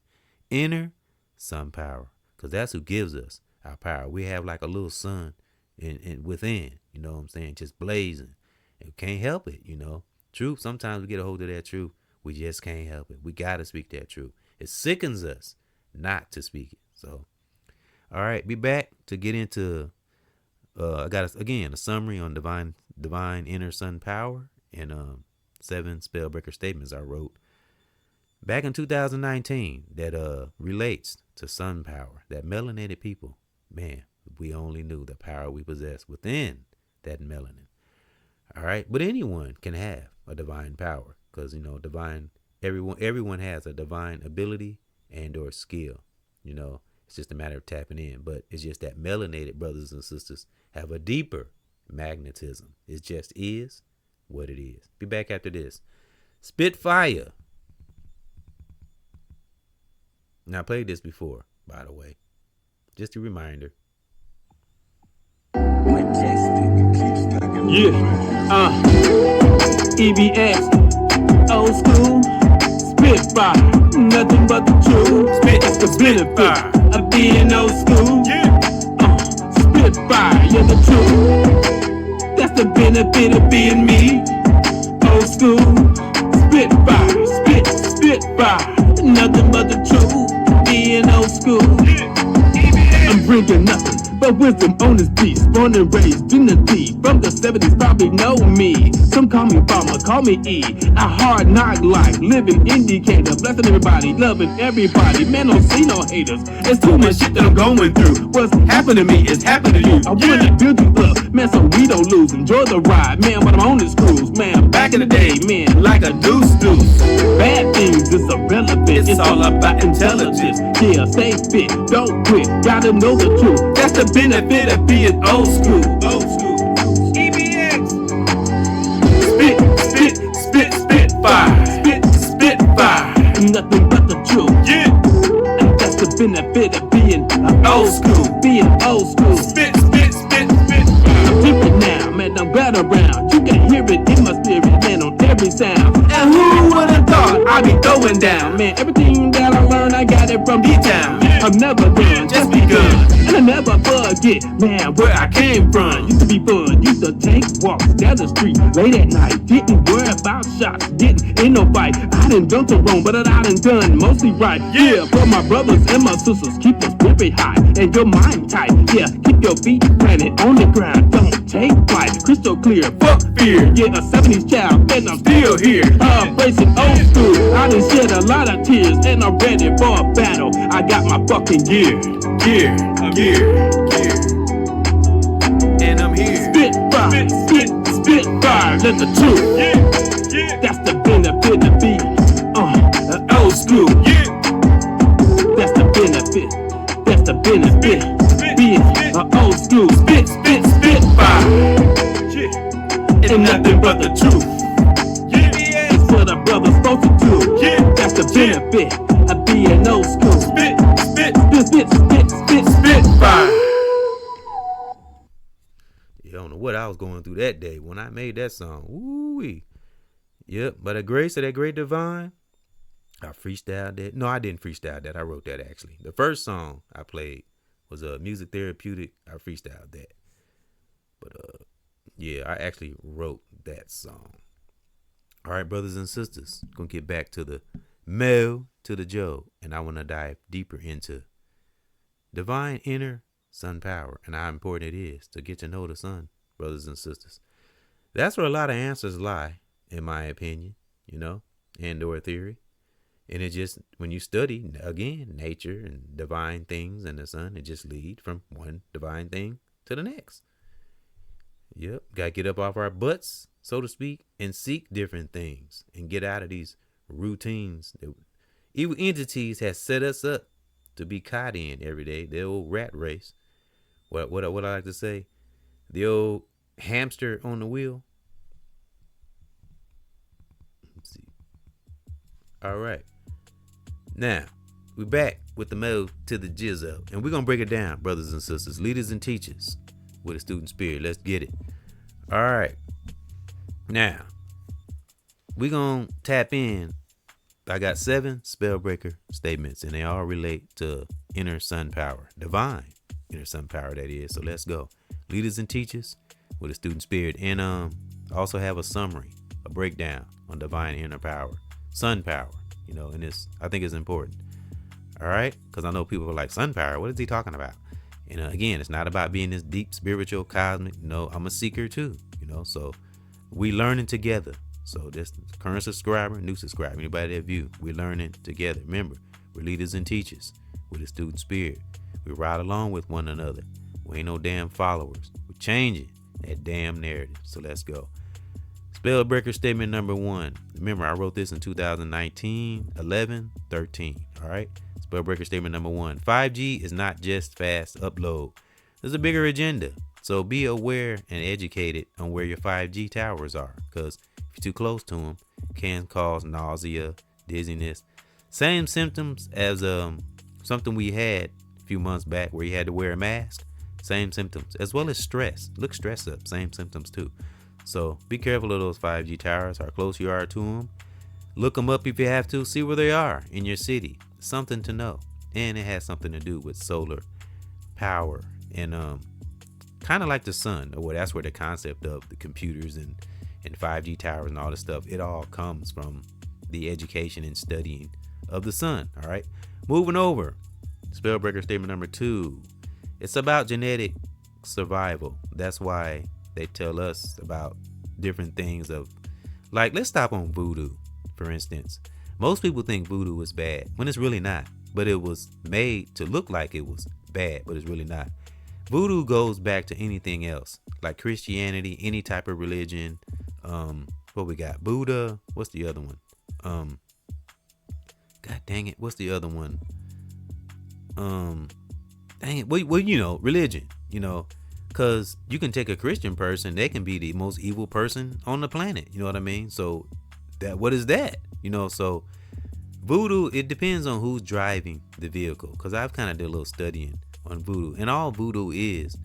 A: inner sun power, because that's who gives us our power. We have like a little sun in within, you know what I'm saying, just blazing, and we can't help it, you know. Truth, sometimes we get a hold of that truth, we just can't help it. We gotta speak that truth. It sickens us not to speak it. So all right, be back to get into I got again a summary on divine inner sun power and 7 spellbreaker statements I wrote back in 2019 that relates to sun power. That melanated people, man, we only knew the power we possess within that melanin. All right, but anyone can have a divine power, because you know, everyone has a divine ability and or skill. You know, it's just a matter of tapping in. But it's just that melanated brothers and sisters have a deeper magnetism. It just is what it is. Be back after this. Spitfire. Now I played this before, by the way. Just a reminder.
B: Yeah, EBX, old school, Spitfire, nothing but the truth. Spit is the benefit of being old school. Spitfire, you're the truth. That's the benefit of being me. Old school, Spitfire, Spitfire, nothing but the truth. Being old school. I'm bringing nothing but wisdom on this beast. Born and raised in the deep. From the 70s, probably know me. Some call me Farmer, call me E. A hard knock life, living indicator. Blessing everybody, loving everybody. Man, don't see no haters. It's too much shit that I'm going through. What's happening to me is happening to you. I wanna build you up, man, so we don't lose. Enjoy the ride, man, when I'm on this cruise. Man, back in the day, man, like a deuce. Bad things is irrelevant. It's all about intelligence. Yeah, stay fit, don't quit. Gotta know the truth. That's the benefit of being old school. Old school. EBX. Spit fire. Spit fire. Nothing but the truth. Yeah. And that's the benefit of being old school. Being old school. Spit. I'm different now, man. I'm better around. You can hear it in my spirit, man, on every sound. And who would have thought I'd be going down, man? Everything that I learned, I got it from D-Town. I'm never done, just begun. And I never forget, man, where I came from. Used to be fun, used to take walks down the street late at night. Didn't worry about shots, didn't in no fight. I done done so wrong, but I done done mostly right. Yeah, for my brothers and my sisters, keep your spirit high and your mind tight. Yeah, keep your feet planted on the ground. Don't take flight, crystal clear, fuck fear. Yeah, a 70s child, and I'm still here. Embracing old school, I done shed a lot of tears, and I'm ready for a battle. I got my fucking gear. And I'm here. Spit fire, let the truth. That's the benefit of being old school. That's the benefit. Being old school. Spit fire. And nothing but the truth. It's what a brother's supposed to do. That's the benefit of being old school. Spit fire.
A: You don't know what I was going through that day when I made that song. Woo-wee. Yep, by the grace of that great divine, I freestyled that. No, I didn't freestyle that. I wrote that actually. The first song I played was a music therapeutic. I freestyled that. But yeah, I actually wrote that song. All right, brothers and sisters, gonna get back to the Mel to the Joe, and I want to dive deeper into divine inner sun power and how important it is to get to know the sun, brothers and sisters. That's where a lot of answers lie, in my opinion, you know, and or theory. And it just, when you study, again, nature and divine things and the sun, it just lead from one divine thing to the next. Yep, got to get up off our butts, so to speak, and seek different things and get out of these routines that evil entities has set us up to be caught in every day. The old rat race. What I like to say, the old hamster on the wheel. Let's see. All right. Now, we're back with the Mo to the Jizzo, and we're going to break it down, brothers and sisters, leaders and teachers with a student spirit. Let's get it. All right. Now, we gonna tap in. I got 7 spellbreaker statements, and they all relate to inner sun power, divine inner sun power, that is. So let's go. Leaders and teachers with a student spirit, and also have a summary, a breakdown on divine inner power, sun power. And this, I think, is important. All right, because I know people are like, sun power, what is he talking about? Again, it's not about being this deep spiritual cosmic. No, I'm a seeker too. So we learning together. So this current subscriber, new subscriber, anybody that view, we learning together. Remember, we're leaders and teachers with a student spirit. We ride along with one another. We ain't no damn followers. We're changing that damn narrative. So let's go. Spellbreaker statement number 1. Remember, I wrote this in 2019, 11, 13. All right. Spellbreaker statement number 1. 5G is not just fast upload. There's a bigger agenda. So be aware and educated on where your 5G towers are, because if you're too close to them, it can cause nausea, dizziness. Same symptoms as something we had a few months back where you had to wear a mask. Same symptoms, as well as stress. Look stress up. Same symptoms too. So be careful of those 5G towers, how close you are to them. Look them up if you have to. See where they are in your city. Something to know. And it has something to do with solar power. And kind of like the sun. Or that's where the concept of the computers and 5G towers and all this stuff, it all comes from the education and studying of the sun. All right. Moving over. Spellbreaker statement number 2. It's about genetic survival. That's why they tell us about different things of, like, let's stop on voodoo, for instance. Most people think voodoo is bad when it's really not, but it was made to look like it was bad, but it's really not. Voodoo goes back to anything else, like Christianity, any type of religion. What we got? Buddha. What's the other one? God dang it. What's the other one? Dang it. Well, religion, because you can take a Christian person, they can be the most evil person on the planet. You know what I mean? So what is that? So voodoo, it depends on who's driving the vehicle, because I've kind of did a little studying on voodoo, and all voodoo is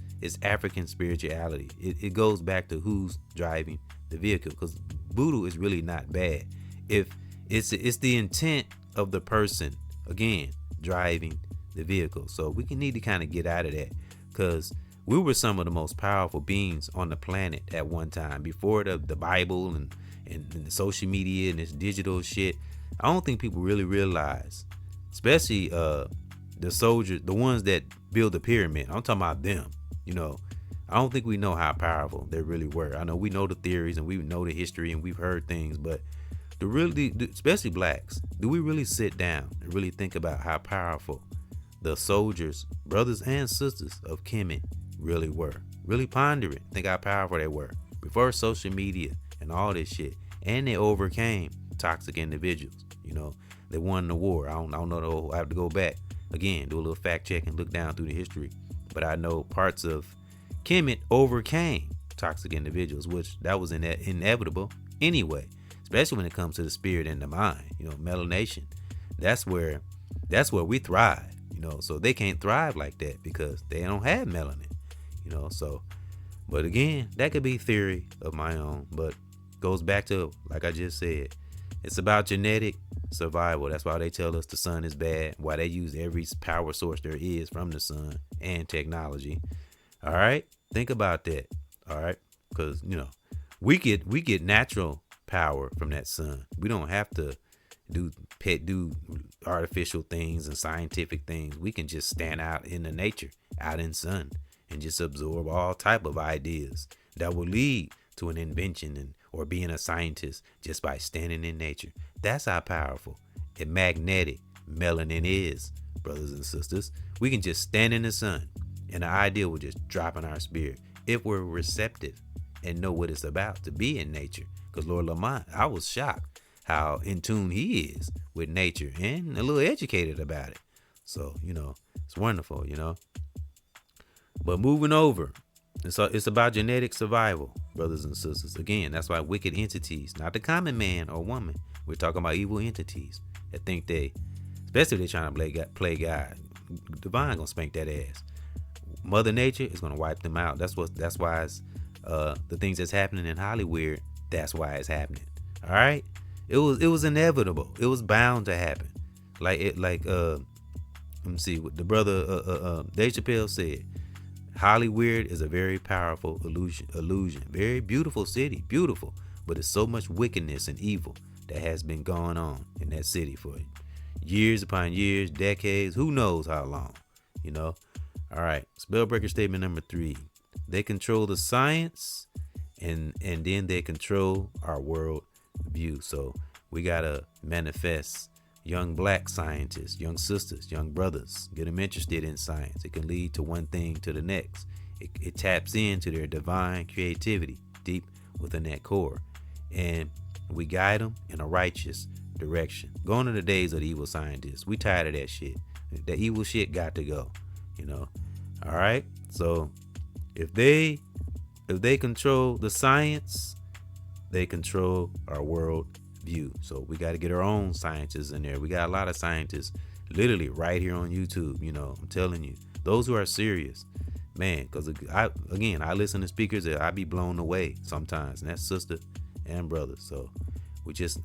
A: African spirituality. It goes back to who's driving the vehicle, because voodoo is really not bad if it's the intent of the person, again, driving the vehicle. So we need to kind of get out of that, because we were some of the most powerful beings on the planet at one time, before the Bible and the social media and this digital shit. I don't think people really realize, especially the soldiers, the ones that build the pyramid. I'm talking about them. I don't think we know how powerful they really were. I know we know the theories and we know the history and we've heard things, but especially blacks, do we really sit down and really think about how powerful the soldiers, brothers and sisters of Kemet really were? Really ponder it. Think how powerful they were before social media and all this shit. And they overcame toxic individuals. They won the war. I don't know. I have to go back again, do a little fact check and look down through the history. But I know parts of Kemet overcame toxic individuals, which that was inevitable anyway, especially when it comes to the spirit and the mind. Melanation. That's where we thrive. So they can't thrive like that because they don't have melanin. So, but again, that could be theory of my own, but goes back to, like I just said, it's about genetic survival. That's why they tell us the sun is bad, why they use every power source there is from the sun and technology. All right, think about that. All right, because we get natural power from that sun. We don't have to do artificial things and scientific things. We can just stand out in the nature, out in sun, and just absorb all type of ideas that will lead to an invention or being a scientist just by standing in nature. That's how powerful and magnetic melanin is, brothers and sisters. We can just stand in the sun and the idea will just drop in our spirit if we're receptive and know what it's about to be in nature. Because Lord Lamont, I was shocked how in tune he is with nature and a little educated about it. So, it's wonderful, But moving over, it's about genetic survival, brothers and sisters. Again, that's why wicked entities, not the common man or woman. We're talking about evil entities that think especially if they're trying to play God. Divine gonna spank that ass. Mother Nature is gonna wipe them out. That's why it's the things that's happening in Hollywood. That's why it's happening. All right, it was inevitable. It was bound to happen. Let me see what the brother Dave Chappelle said. Hollywood is a very powerful illusion. Very beautiful city, beautiful, but it's so much wickedness and evil that has been going on in that city for years upon years, decades, who knows how long, you know. All right, spellbreaker statement number 3. They control the science, and then they control our world view. So we gotta manifest young black scientists, young sisters, young brothers, get them interested in science. It can lead to one thing to the next. It taps into their divine creativity deep within that core, and we guide them in a righteous direction. Going to the days of the evil scientists. We tired of that shit. That evil shit got to go, you know. All right. So if they control the science, they control our world view. So we got to get our own scientists in there. We got a lot of scientists literally right here on YouTube. You know, I'm telling you, those who are serious, man, because I listen to speakers that I be blown away sometimes, and that's sister and brother. So we just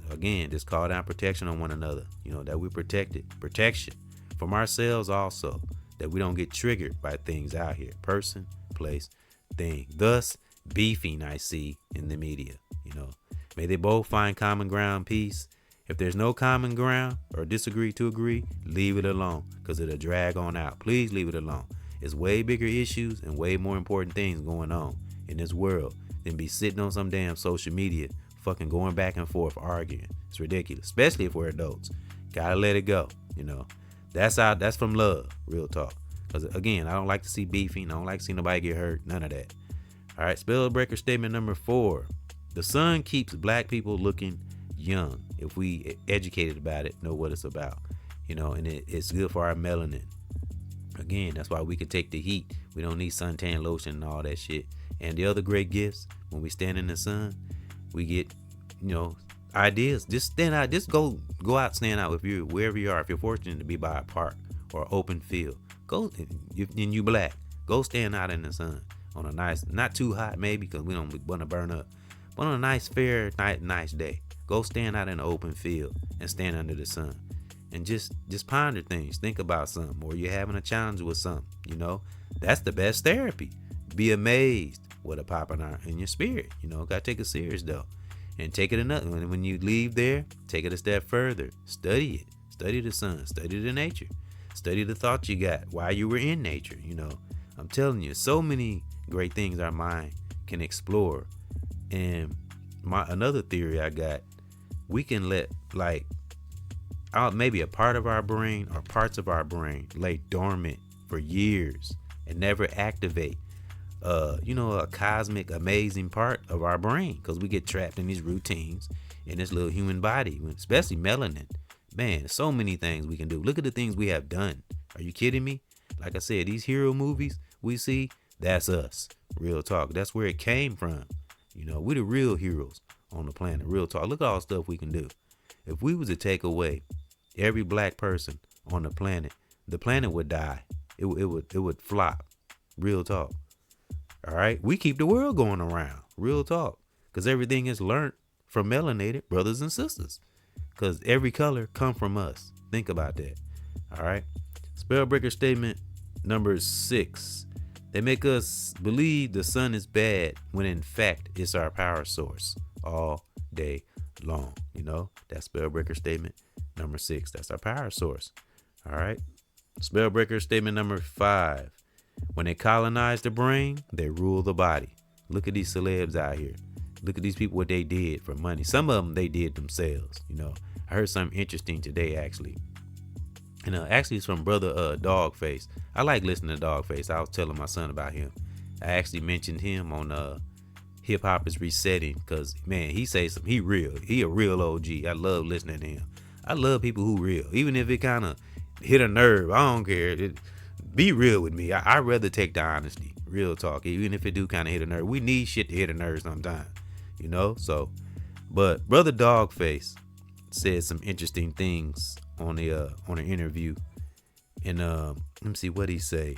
A: call down protection on one another, you know, that we protected, protection from ourselves also, that we don't get triggered by things out here, person, place, thing. Thus beefing I see in the media, you know. May they both find common ground, peace. If there's no common ground or disagree to agree, leave it alone, because it'll drag on out. Please leave it alone. It's way bigger issues and way more important things going on in this world than be sitting on some damn social media fucking going back and forth arguing. It's ridiculous, especially if we're adults. Gotta let it go, you know. That's from love, real talk. Because again, I don't like to see beefing. I don't like to see nobody get hurt. None of that. All right, spellbreaker statement number 4. The sun keeps black people looking young if we educated about it, know what it's about, you know, and it's good for our melanin. Again, that's why we can take the heat. We don't need suntan lotion and all that shit. And the other great gifts, when we stand in the sun, we get, you know, ideas. Just stand out. Just go out, stand out. Wherever you are, if you're fortunate to be by a park or open field, go. And you black, go stand out in the sun on a nice, not too hot maybe, because we don't want to burn up. But on a nice, fair, nice day, go stand out in the open field and stand under the sun, and just ponder things. Think about something, or you're having a challenge with something. You know, that's the best therapy. Be amazed what a popping in your spirit. You know, gotta take it serious though, and take it another. When you leave there, take it a step further. Study it. Study the sun. Study the nature. Study the thoughts you got while you were in nature. You know, I'm telling you, so many great things our mind can explore. And another theory I got, we can let maybe a part of our brain or parts of our brain lay dormant for years and never activate. A cosmic, amazing part of our brain, because we get trapped in these routines in this little human body, especially melanin. Man, so many things we can do. Look at the things we have done. Are you kidding me? Like I said, these hero movies we see, that's us. Real talk. That's where it came from. You know, we're the real heroes on the planet. Real talk. Look at all the stuff we can do. If we was to take away every black person on the planet would die. It would flop. Real talk. All right. We keep the world going around. Real talk. Because everything is learned from melanated brothers and sisters. Because every color come from us. Think about that. All right. Spellbreaker statement number 6. They make us believe the sun is bad when in fact it's our power source all day long. You know, that's spellbreaker statement number 6. That's our power source. All right. Spellbreaker statement number 5. When they colonize the brain, they rule the body. Look at these celebs out here. Look at these people, what they did for money. Some of them they did themselves. You know, I heard something interesting today, actually. And actually it's from brother Dogface. I like listening to Dogface. I was telling my son about him. I actually mentioned him on Hip Hop is Resetting, because man, he says something. He a real OG. I love listening to him. I love people who real, even if it kind of hit a nerve. I don't care. Be real with me. I rather take the honesty. Real talk. Even if it do kind of hit a nerve. We need shit to hit a nerve sometimes. You know. So, but brother Dogface said some interesting things on the interview, and let me see what he said.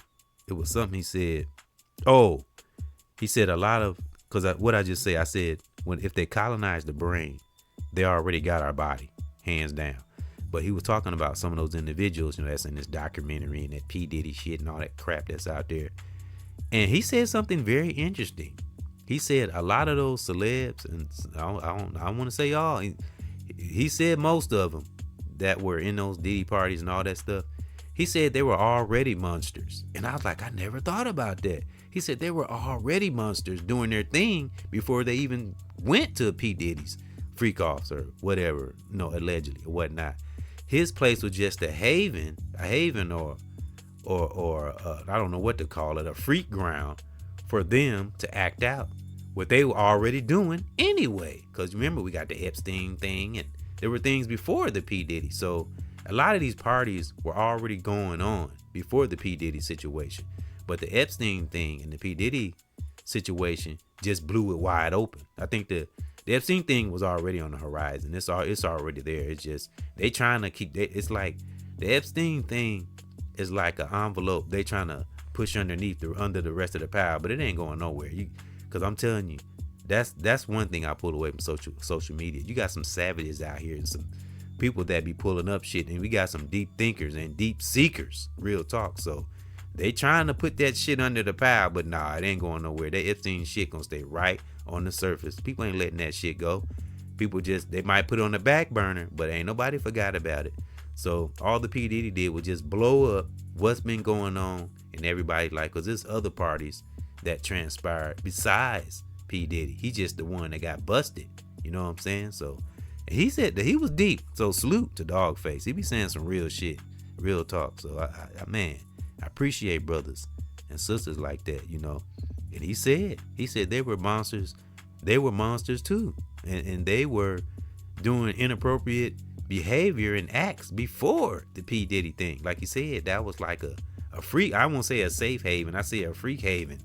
A: It was something he said. Oh, he said a lot of, because what I just say, I said if they colonize the brain, they already got our body, hands down. But he was talking about some of those individuals, that's in this documentary and that P. Diddy shit and all that crap that's out there. And he said something very interesting. He said a lot of those celebs, and I don't want to say all, he said most of them that were in those Diddy parties and all that stuff, he said they were already monsters. And I was like, I never thought about that. He said they were already monsters doing their thing before they even went to P. Diddy's freak offs or whatever, allegedly or whatnot. His place was just a haven or I don't know what to call it, a freak ground for them to act out what they were already doing anyway. Because remember, we got the Epstein thing, and there were things before the P. Diddy. So a lot of these parties were already going on before the P. Diddy situation. But the Epstein thing and the P. Diddy situation just blew it wide open. I think the Epstein thing was already on the horizon. It's already there. It's just they trying to keep. It's like the Epstein thing is like an envelope they trying to push underneath under the rest of the pile, but it ain't going nowhere. Because I'm telling you, that's one thing I pulled away from social media. You got some savages out here and some people that be pulling up shit, and we got some deep thinkers and deep seekers. Real talk. So they trying to put that shit under the pile, but nah, it ain't going nowhere. That Epstein shit gonna stay right on the surface. People ain't letting that shit go. People they might put it on the back burner, but ain't nobody forgot about it. So all the P. Diddy did was just blow up what's been going on, and everybody because there's other parties that transpired besides P. Diddy. He just the one that got busted. You know what I'm saying? So he said that he was deep. So salute to Dogface. He be saying some real shit, real talk. So I appreciate brothers and sisters like that, And he said they were monsters. They were monsters too, and they were doing inappropriate behavior and acts before the P. Diddy thing. Like you said, that was like a freak. I won't say a safe haven. I say a freak haven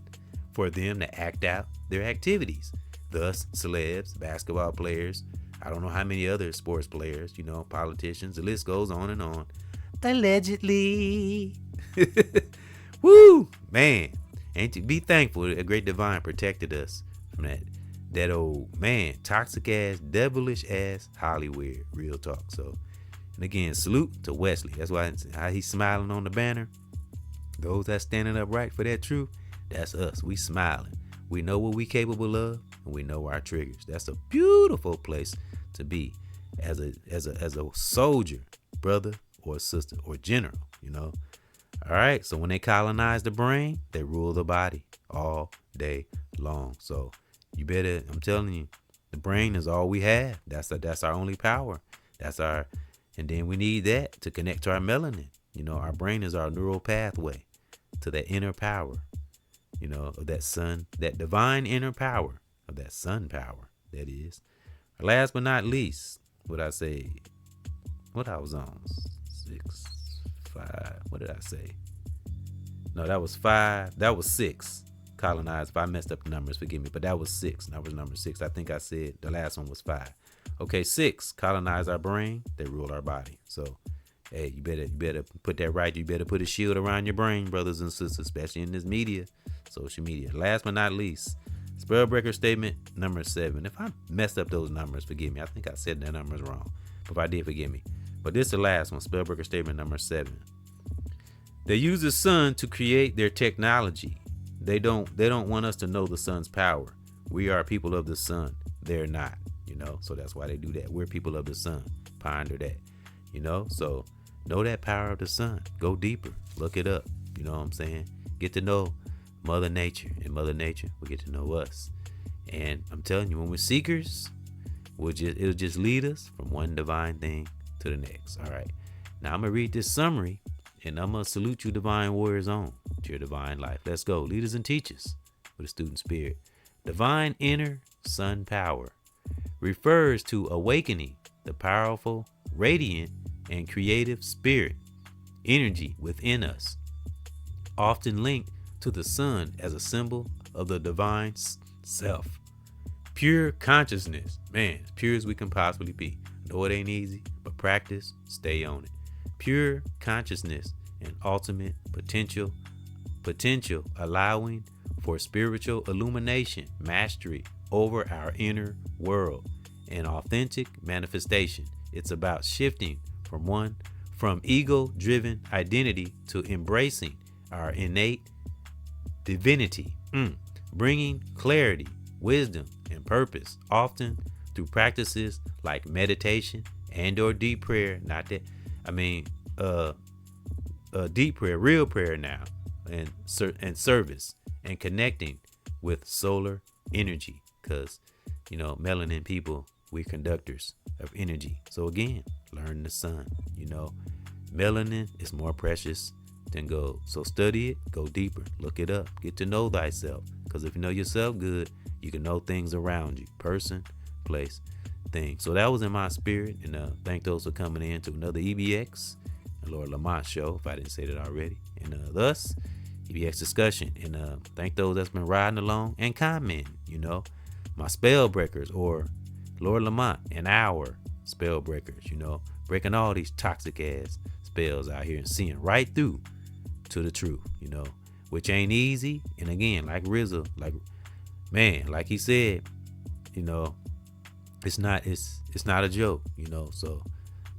A: for them to act out their activities. Thus, celebs, basketball players, I don't know how many other sports players, politicians. The list goes on and on. Allegedly. Woo, man. And to be thankful, a great divine protected us from that old man, toxic ass, devilish ass Hollywood. Real talk. So, and again, salute to Wesley. That's why how he's smiling on the banner. Those that standing up right for that truth, that's us. We smiling. We know what we capable of, and we know our triggers. That's a beautiful place to be as a soldier, brother or sister or general. All right. So when they colonize the brain, they rule the body all day long. So you better, I'm telling you, the brain is all we have. That's our only power. And then we need that to connect to our melanin. Our brain is our neural pathway to that inner power, of that sun, that divine inner power of that sun power. That is. Last but not least, what I was on 6, 5. What did I say? No, that was 5. That was 6. Colonized. If I messed up the numbers, forgive me. But that was 6. That was number 6. I think I said the last one was 5. Okay, 6. Colonize our brain. They rule our body. So, hey, you better put that right. You better put a shield around your brain, brothers and sisters, especially in this media, social media. Last but not least, Spellbreaker statement number 7. If I messed up those numbers, forgive me. I think I said the numbers wrong. But if I did, forgive me. But this is the last one, Spellbreaker statement number 7. They use the sun to create their technology. They don't want us to know the sun's power. We are people of the sun. They're not, so that's why they do that. We're people of the sun. Ponder that, so know that power of the sun. Go deeper. Look it up. You know what I'm saying? Get to know Mother Nature, and Mother Nature will get to know us. And I'm telling you, when we're seekers, it'll just lead us from one divine thing to the next. All right. Now I'm going to read this summary, and I'm going to salute you, divine warriors on to your divine life. Let's go. Leaders and teachers with a student spirit. Divine inner sun power refers to awakening the powerful, radiant, and creative spirit energy within us, often linked to the sun as a symbol of the divine self. Pure consciousness, man, as pure as we can possibly be. No, it ain't easy, but practice, stay on it. Pure consciousness and ultimate potential allowing for spiritual illumination, mastery over our inner world, and authentic manifestation. It's about shifting from ego-driven identity to embracing our innate divinity, bringing clarity, wisdom, and purpose, often through practices like meditation and or deep prayer. Deep prayer, real prayer now, and service, and connecting with solar energy, because melanin people, we're conductors of energy. So again, learn the sun. Melanin is more precious than gold. So study it, go deeper, look it up, get to know thyself. Because if you know yourself good, you can know things around you, person, place, thing. So that was in my spirit, and thank those for coming in to another EBX and Lord Lamont show, if I didn't say that already. And thus, EBX discussion. And thank those that's been riding along and commenting, my spell breakers, or Lord Lamont and our spell breakers, breaking all these toxic ass spells out here and seeing right through to the truth, which ain't easy. And again, like RZA, like he said, it's not a joke, so,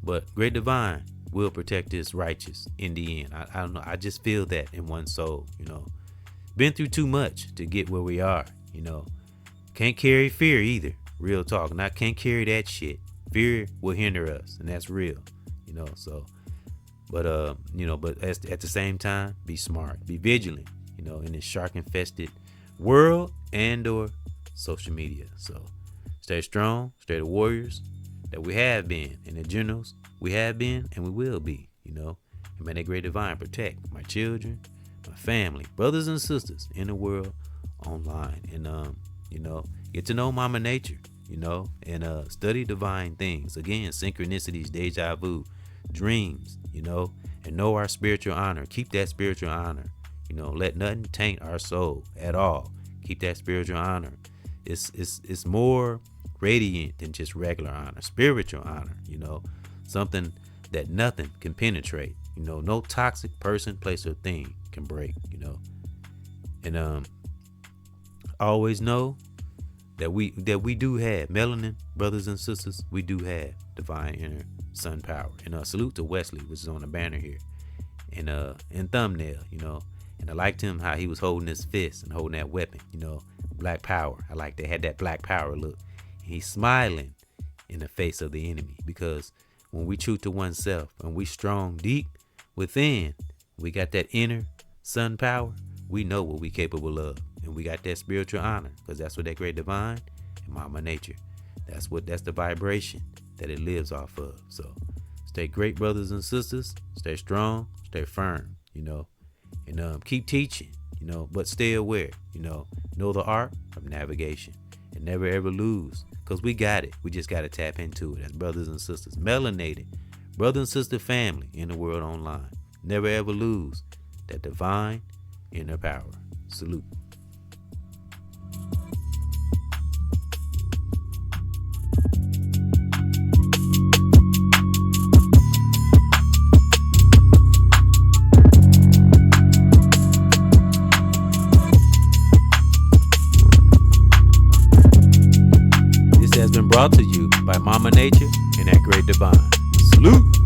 A: but Great Divine will protect his righteous in the end. I don't know. I just feel that in one soul, been through too much to get where we are, can't carry fear either. Real talk. And I can't carry that shit. Fear will hinder us, and that's real, so, but at the same time, be smart, be vigilant, in this shark infested world and or social media. So stay strong, stay the warriors that we have been, and the generals we have been and we will be, and may the Great Divine protect my children, my family, brothers and sisters in the world online, and get to know Mama Nature, and study divine things. Again, synchronicities, deja vu, dreams, and know our spiritual honor. Keep that spiritual honor. Let nothing taint our soul at all. Keep that spiritual honor. It's more radiant than just regular honor. Spiritual honor, something that nothing can penetrate. No toxic person, place, or thing can break. And always know that we do have melanin, brothers and sisters. We do have divine inner sun power. And salute to Wesley, which is on the banner here, and in thumbnail, and I liked him how he was holding his fist and holding that weapon, black power. I like they had that black power look. He's smiling in the face of the enemy, because when we true to oneself and we strong deep within, we got that inner sun power. We know what we capable of, and we got that spiritual honor, because that's what that Great Divine and Mama Nature, that's the vibration that it lives off of. So stay great, brothers and sisters. Stay strong, stay firm, and keep teaching, but stay aware, know the art of navigation, and never ever lose, because we got it. We just got to tap into it as brothers and sisters, melanated brother and sister family in the world online. Never ever lose that divine inner power. Salute. This has been brought to you by Mama Nature and that Great Divine. Salute.